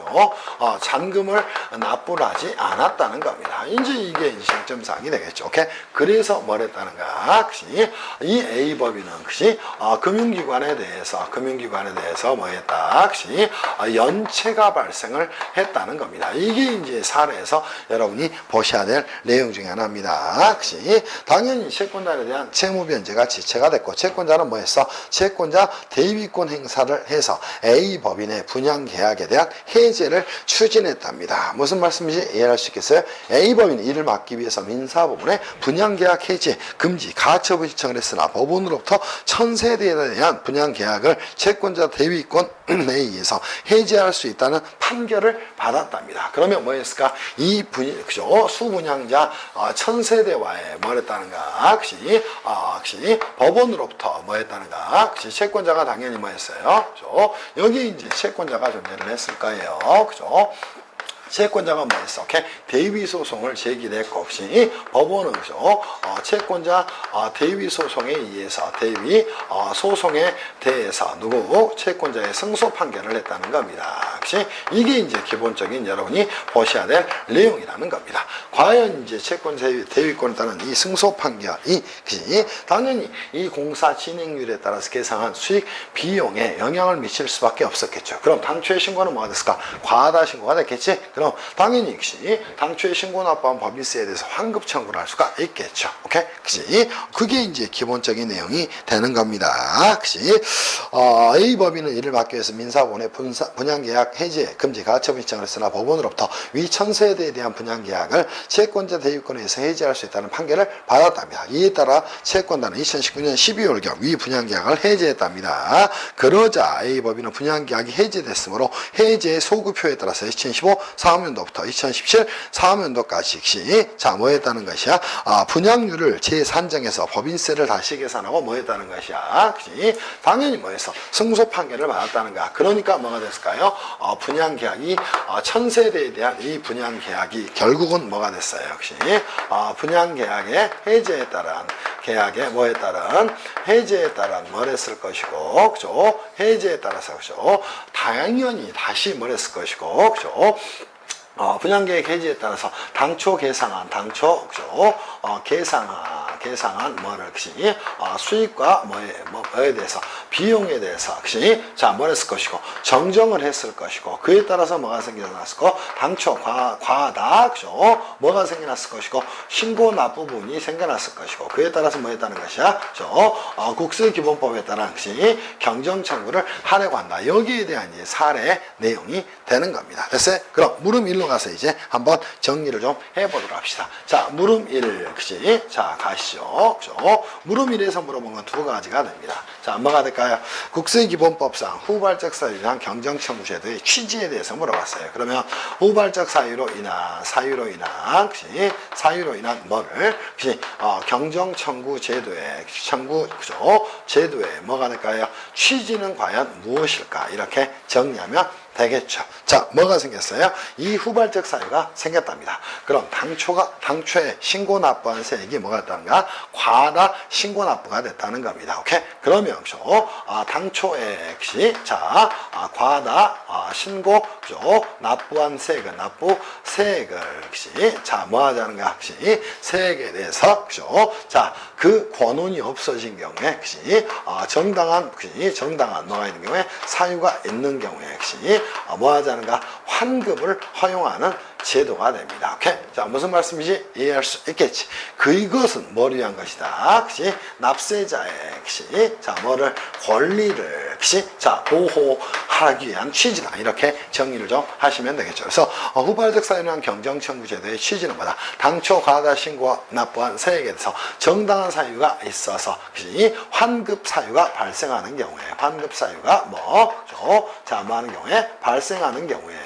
A: 잔금을 납부를 하지 않았다는 겁니다. 이제 이게 쟁점사항이 되겠죠. 오케이? 그래서 뭐 했다는가? 그치? 이 A법인은, 그치? 금융기관에 대해서 뭐 했다? 그치? 연체가 발생을 했다는 겁니다. 이게 이제 사례에서 여러분이 보셔야 될 내용 중에 하나입니다. 그치? 당연히 채권자에 대한 채무변제가 지체가 됐고, 채권자는 뭐 했어? 채권자 대위권 행사를 해서 A법인의 분양계약에 대한 해제를 추진했답니다. 무슨 말씀인지 이해할 수 있겠어요? A법인이 이를 막기 위해서 민사부문에 분양계약 해제, 금지, 가처분 신청을 했으나 법원으로부터 1,000세대에 대한 분양계약을 채권자 대위권에 의해서 해제할 수 있다는 판결을 받았답니다. 그러면 뭐 했을까? 그죠? 수분양자 1,000세대와의 뭐 했다는가? 그치? 법원으로부터 뭐 했다는가? 그치? 채권자가 당연히 뭐 했어요? 그죠? 여기 이제 채권자가 존재를 했을 거예요. 그죠? 채권자가 뭐 했어? 오케이? 대위 소송을 제기를 했고, 없이 법원은 그죠? 채권자 대위 소송에 의해서 대위 소송에 대해서 채권자의 승소 판결을 했다는 겁니다. 그치? 이게 이제 기본적인 여러분이 보셔야 될 내용이라는 겁니다. 과연 이제 채권자 대위권에 따른 이 승소 판결이 그치? 당연히 이 공사 진행률에 따라서 계상한 수익 비용에 영향을 미칠 수밖에 없었겠죠. 그럼 당초의 신고는 뭐가 됐을까? 과하다 신고가 됐겠지? 그럼 당연히 역시 당초에 신고 납부한 법인세에 대해서 환급 청구를 할 수가 있겠죠. 오케이? 그치? 그게 이제 기본적인 내용이 되는 겁니다. 그치? A법인은 이를 막기 위해서 민사본에 분양계약 해제, 금지, 가처분 신청을 했으나 법원으로부터 위 1,000세대에 대한 분양계약을 채권자 대위권에 의해서 해제할 수 있다는 판결을 받았답니다. 이에 따라 채권단은 2019년 12월경 위 분양계약을 해제했답니다. 그러자 A법인은 분양계약이 해제됐으므로 해제의 소급표에 따라서 2015 4학년도부터 2017 4학년도까지 자, 뭐 했다는 것이야? 분양률을 재산정해서 법인세를 다시 계산하고 뭐 했다는 것이야? 그치? 당연히 뭐 했어? 승소 판결을 받았다는 거야. 그러니까 뭐가 됐을까요? 분양계약이 1,000세대에 대한 이 분양계약이 결국은 뭐가 됐어요? 역시 분양계약의 해제에 따른 계약에 뭐에 따른 해제에 따른 뭘 했을 것이고 그죠? 해제에 따라서 그죠? 당연히 다시 뭘 했을 것이고 그죠? 분양계획 해지에 따라서 당초 계상한 그죠? 계상한 계상한 뭐를 역시 수익과 뭐에 대해서 비용에 대해서 역시 자 뭘 했을 것이고 정정을 했을 것이고 그에 따라서 뭐가 생겨났을 거 당초 과하다 그죠? 뭐가 생겨났을 것이고 신고 납부분이 생겨났을 것이고 그에 따라서 뭐 했다는 것이야? 국세기본법에 따라 역시 경정 청구를 하려고 한다. 여기에 대한 이제 사례 내용이 되는 겁니다. 됐어요? 그럼 물음 1로 가서 이제 한번 정리를 좀 해보도록 합시다. 자, 물음 1, 그치? 자, 가시죠. 그죠? 물음 1에서 물어본 건 두 가지가 됩니다. 자, 뭐가 될까요? 국세기본법상 후발적 사유에 대한 경정청구제도의 취지에 대해서 물어봤어요. 그러면 후발적 사유로 인한, 그치? 사유로 인한 뭐를, 그치? 경정청구제도의, 그죠? 제도에 뭐가 될까요? 취지는 과연 무엇일까? 이렇게 정리하면 되겠죠. 자, 뭐가 생겼어요? 이 후발적 사유가 생겼답니다. 그럼 당초에 신고 납부한 세액이 뭐가 됐다는가? 과다 신고 납부가 됐다는 겁니다. 오케이? 그러면, 당초에, 과다, 신고, 납부한 세액은, 자, 뭐 하자는가? 세액에 대해서, 자, 그 권한이 없어진 경우에, 정당한, 뭐가 있는 경우에, 사유가 있는 경우에, 뭐 하자는가? 환급을 허용하는 제도가 됩니다. 오케이? 자, 무슨 말씀이지? 이해할 수 있겠지. 그것은 뭘 위한 것이다. 그치? 납세자의, 자, 뭐를, 권리를, 자, 보호하기 위한 취지다. 이렇게 정리를 좀 하시면 되겠죠. 그래서, 후발적 사유는 경정청구제도의 취지는 뭐다? 당초 과다 신고 납부한 세액에 대해서 정당한 사유가 있어서, 환급 사유가 발생하는 경우에, 환급 사유가 자, 뭐 하는 경우에? 발생하는 경우에,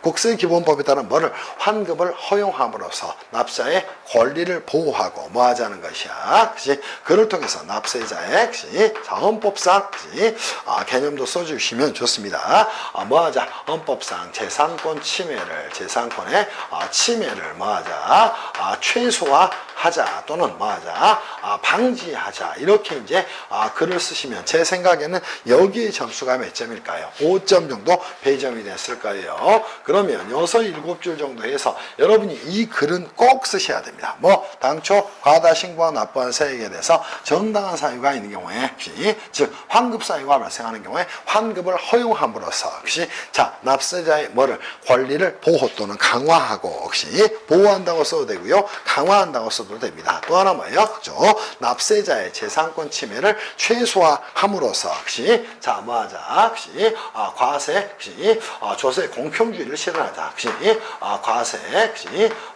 A: 국세기본법에 따른 뭐를 환급을 허용함으로써 납세자의 권리를 보호하고 뭐 하자는 것이야. 그치? 그를 통해서 납세자의 자, 헌법상 개념도 써주시면 좋습니다. 뭐 하자? 헌법상 재산권의 침해를 뭐 하자? 최소화하자 또는 뭐 하자? 방지하자. 이렇게 이제 글을 쓰시면 제 생각에는 여기에 점수가 몇 점일까요? 5점 정도 배점이 됐을 거예요. 그러면 6, 7줄 정도 해서 여러분이 이 글은 꼭 쓰셔야 됩니다. 당초 과다 신고와 납부한 세액에 대해서 정당한 사유가 있는 경우에, 즉 환급 사유가 발생하는 경우에 환급을 허용함으로써, 자, 납세자의 뭐를 권리를 보호 또는 강화하고, 보호한다고 써도 되고요, 강화한다고 써도 됩니다. 또 하나 뭐예요? 납세자의 재산권 침해를 최소화함으로써, 자, 뭐 하자? 과세, 조세 공평주의를 실현하자. 과세,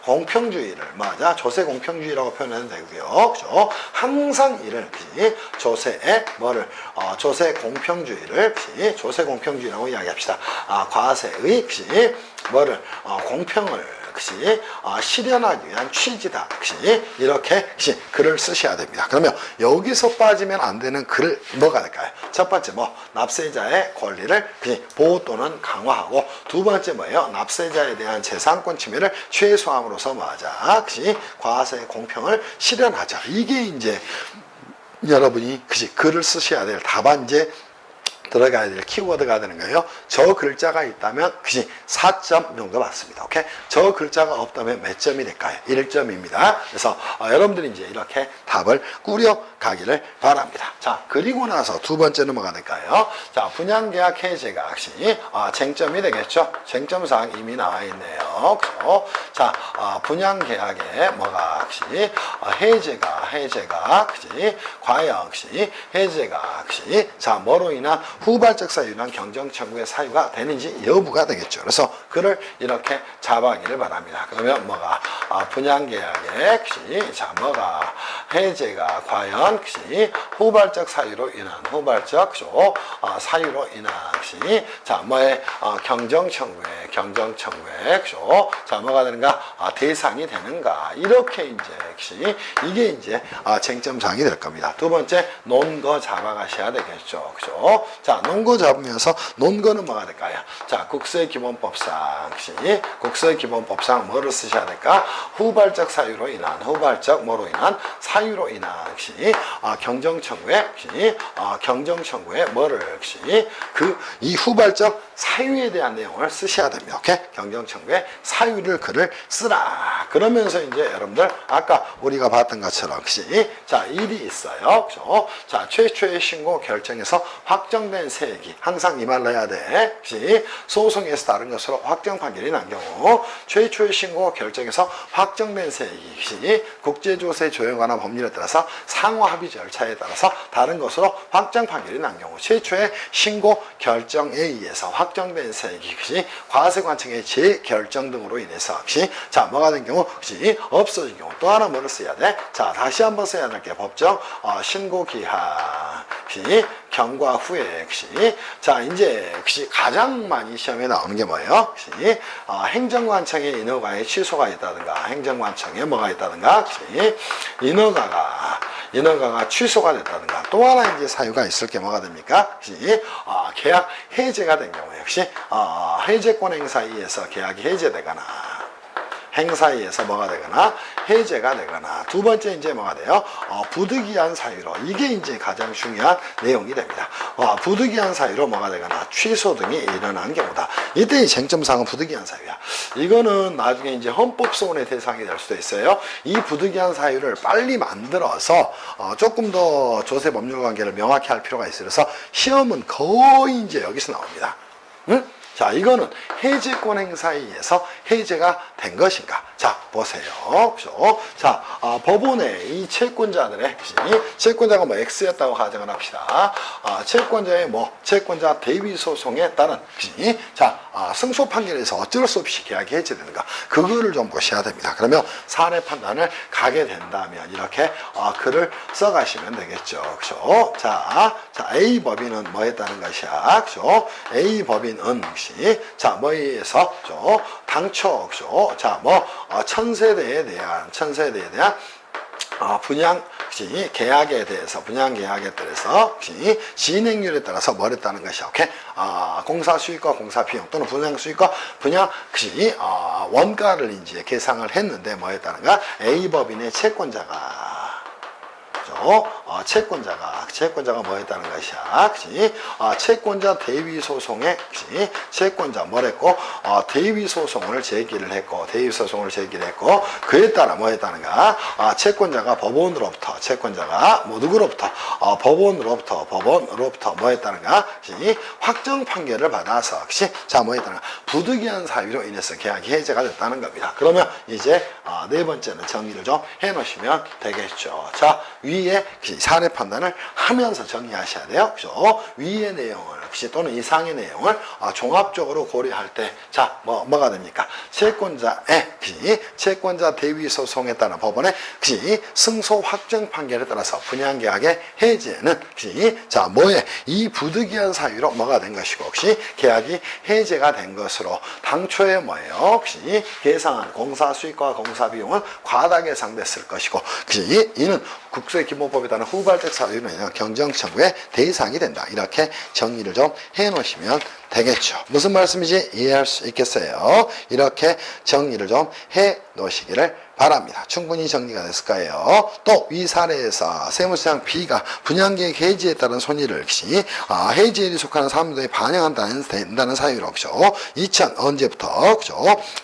A: 공평주의를 맞아 조세 공평주의라고 표현해도 되고요. 그죠? 항상 이를 조세의 뭐를 조세 공평주의라고 이야기합시다. 과세의 뭐를 공평을 실현하기 위한 취지다. 이렇게 글을 쓰셔야 됩니다. 그러면 여기서 빠지면 안 되는 글을 뭐가 될까요? 첫 번째 납세자의 권리를 보호 또는 강화하고, 두 번째 뭐예요? 납세자에 대한 재산권 침해를 최소함으로써 뭐하자? 과세 공평을 실현하자. 이게 이제 여러분이 글을 쓰셔야 될 답안지에 들어가야 될 키워드가 되는 거예요. 저 글자가 있다면 4점 정도 받습니다. 오케이? 저 글자가 없다면 몇 점이 될까요? 1점입니다. 그래서 여러분들이 이제 이렇게 답을 꾸려가기를 바랍니다. 자, 그리고 나서 두 번째는 뭐가 될까요? 자, 분양계약 해제가 쟁점이 되겠죠? 쟁점사항 이미 나와 있네요. 그렇죠? 자, 분양계약에 뭐가 해제가 과연 해제가 자, 뭐로 인한 후발적 사유나 경정청구의 사유가 되는지 여부가 되겠죠. 그래서 그를 이렇게 잡아가기를 바랍니다. 그러면 뭐가 분양계약에 자, 뭐가 해제가 과연 후발적 사유로 인한 사유로 인한 자, 뭐의 경정청구에 자, 뭐가 되는가? 대상이 되는가? 이렇게 이제 이게 이제 쟁점사항이 될 겁니다. 두 번째, 논거 잡아가셔야 되겠죠. 그죠? 자, 논거 잡으면서 논거는 뭐가 될까요? 자, 국세기본법상 뭐를 쓰셔야 될까? 후발적 사유로 인한 사유로 인한 경정청구에 뭐를 이 후발적 사유에 대한 내용을 쓰셔야 됩니다. 오케이? 경정청구에 사유를 글을 쓰라. 그러면서 이제 여러분들 아까 우리가 봤던 것처럼 혹시 자 일이 있어요. 그죠? 자 최초의 신고 결정에서 확정된 세액이 항상 이 말로 해야 돼. 혹시 소송에서 다른 것으로 확정 판결이 난 경우 최초의 신고 결정에서 확정된 세액이 혹시 국제조세 조정관한 법률에 따라서 상호합의 절차에 따라서 다른 것으로 확정 판결이 난 경우 최초의 신고 결정에 의해서 확정된 세액이 혹시 과세관청의 재결정 등으로 인해서 혹시 자 뭐가 된 경우 혹시 없어진 경우 또 하나 뭐를 써야 돼? 자 다시 한번 써야 될 게 법정 신고 기한 혹시 경과 후에 혹시 자 이제 혹시 가장 많이 시험에 나오는 게 뭐예요? 혹시 행정관청의 인허가에 취소가 있다든가 행정관청에 뭐가 있다든가 혹시 인허가가 취소가 됐다든가 또 하나 이제 사유가 있을 게 뭐가 됩니까? 혹시 계약 해제가 된 경우에 혹시 해제권 행사에 의해서 계약이 해제되거나 행사에서 뭐가 되거나 해제가 되거나 두 번째 이제 뭐가 돼요? 부득이한 사유로 이게 이제 가장 중요한 내용이 됩니다. 부득이한 사유로 뭐가 되거나 취소 등이 일어난 경우다. 이때 이 쟁점사항은 부득이한 사유야. 이거는 나중에 이제 헌법소원의 대상이 될 수도 있어요. 이 부득이한 사유를 빨리 만들어서 조금 더 조세 법률 관계를 명확히 할 필요가 있어서 시험은 거의 이제 여기서 나옵니다. 응? 자, 이거는 해제권 행사에 의해서 해제가 된 것인가? 자, 보세요. 그죠? 자, 법원의 이 채권자들의, 채권자가 뭐 X였다고 가정을 합시다. 채권자의 채권자 대위 소송에 따른, 자, 승소 판결에서 어쩔 수 없이 계약이 해제되는가? 그거를 좀 보셔야 됩니다. 그러면 사례 판단을 가게 된다면 이렇게 글을 써가시면 되겠죠. 그죠? 자, A 법인은 뭐 했다는 것이야. 그죠? A 법인은 자, 뭐에 의해서, 당초, 자, 천세대에 대한, 분양, 계약에 대해서, 분양 계약에 따라서, 진행률에 따라서 뭐 했다는 것이야. 오케이? 공사 수익과 공사 비용 또는 분양 수익과 분양, 원가를 이제 계상을 했는데 뭐 했다는가? A 법인의 채권자가, 채권자가 뭐 했다는 것이야. 그치? 채권자 대위 소송에, 채권자 뭐랬고, 대위 소송을 제기를 했고, 그에 따라 뭐 했다는가? 채권자가 법원으로부터, 누구로부터? 법원으로부터 뭐 했다는가? 확정 판결을 받아서, 자, 뭐 했다는가? 부득이한 사유로 인해서 계약이 해제가 됐다는 겁니다. 그러면 이제, 네 번째는 정리를 좀 해 놓으시면 되겠죠. 자, 위에 사례 판단을 하면서 정리하셔야 돼요. 그죠? 위의 내용을 또는 이상의 내용을 종합적으로 고려할 때, 자, 뭐가 됩니까? 채권자 대위 소송에 따른 법원의 승소 확정 판결에 따라서 분양계약의 해제는 자, 이 부득이한 사유로 뭐가 된 것이고, 계약이 해제가 된 것으로 당초에 뭐예요? 계상한 공사 수익과 공사 비용은 과다하게 예상됐을 것이고, 이는 국세기본법에 따른 후발적 사유는 경정청구의 대상이 된다. 이렇게 정리를 좀 해놓으시면 되겠죠. 무슨 말씀인지 이해할 수 있겠어요? 이렇게 정리를 좀 해놓으시기를 바랍니다. 충분히 정리가 됐을 거예요. 또 위 사례에서 세무사항 B가 분양계획 해지에 따른 손해를 해지일이 속하는 사무도에 반영한다는 사유로 언제부터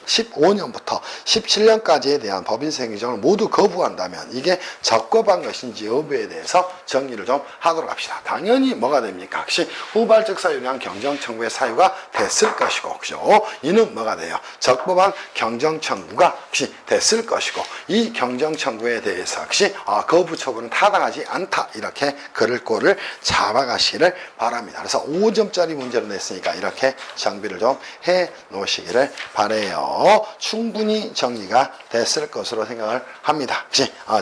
A: 15년부터 17년까지에 대한 법인세 규정을 모두 거부한다면 이게 적법한 것인지 여부에 대해서 정리를 좀 하도록 합시다. 당연히 뭐가 됩니까? 후발적 사유량 경정청구의 사유가 됐을 것이고, 이는 뭐가 돼요? 적법한 경정청구가 됐을 것이고, 이 경정청구에 대해서 거부 처분은 타당하지 않다. 이렇게 글을 잡아가시기를 바랍니다. 그래서 5점짜리 문제로 냈으니까 이렇게 정비를 좀 해 놓으시기를 바래요. 충분히 정리가 됐을 것으로 생각을 합니다.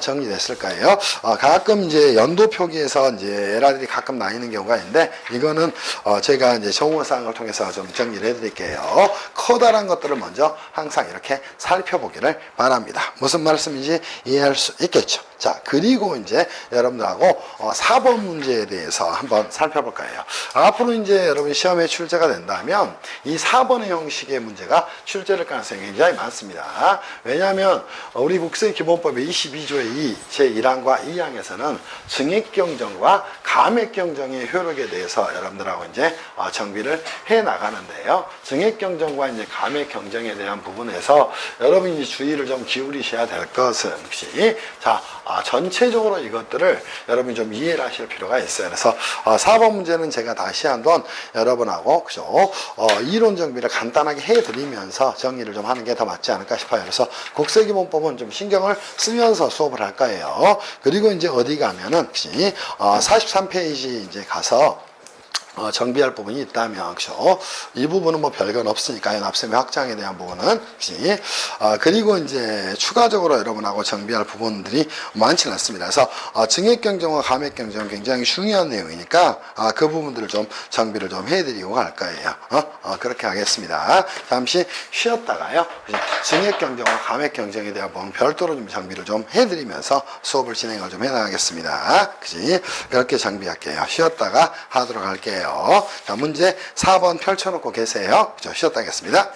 A: 정리됐을 거예요. 가끔 이제 연도 표기에서 이제 에러들이 가끔 나뉘는 경우가 있는데, 이거는 제가 이제 정보사항을 통해서 좀 정리를 해드릴게요. 커다란 것들을 먼저 항상 이렇게 살펴보기를 바랍니다. 무슨 말씀인지 이해할 수 있겠죠. 자, 그리고 이제 여러분들하고 4번 문제에 대해서 한번 살펴볼 거예요. 앞으로 이제 여러분 시험에 출제가 된다면 이 4번의 형식의 문제가 출제될 가능성이 굉장히 많습니다. 왜냐하면 우리 국세기본법의 22조의 2 제1항과 2항에서는 증액경정과 감액경정의 효력에 대해서 여러분들하고 이제 정비를 해 나가는데요. 증액경정과 이제 감액경정에 대한 부분에서 여러분이 주의를 좀 기울이셔야 될 것은 혹시 자, 전체적으로 이것들을 여러분이 좀 이해를 하실 필요가 있어요. 그래서 4번 문제는 제가 다시 한번 여러분하고 그죠? 이론 정비를 간단하게 해드리면서 정리를 좀 하는 게 더 맞지 않을까 싶어요. 그래서 국세기본법은 좀 신경을 쓰면서 수업을 할 거예요. 그리고 이제 어디 가면은 혹시 43페이지 이제 가서 정비할 부분이 있다면, 그죠? 이 부분은 뭐 별건 없으니까요. 납세의 확장에 대한 부분은. 그치? 그리고 이제 추가적으로 여러분하고 정비할 부분들이 많지는 않습니다. 그래서, 증액경정과 감액경정은 굉장히 중요한 내용이니까, 그 부분들을 좀 정비를 좀 해드리고 갈 거예요. 그렇게 하겠습니다. 잠시 쉬었다가요. 증액경정과 감액경정에 대한 부분 별도로 좀 정비를 좀 해드리면서 수업을 진행을 좀 해나가겠습니다. 그치? 그렇게 정비할게요. 쉬었다가 하도록 할게요. 자, 문제 4번 펼쳐놓고 계세요. 그죠? 쉬었다 하겠습니다.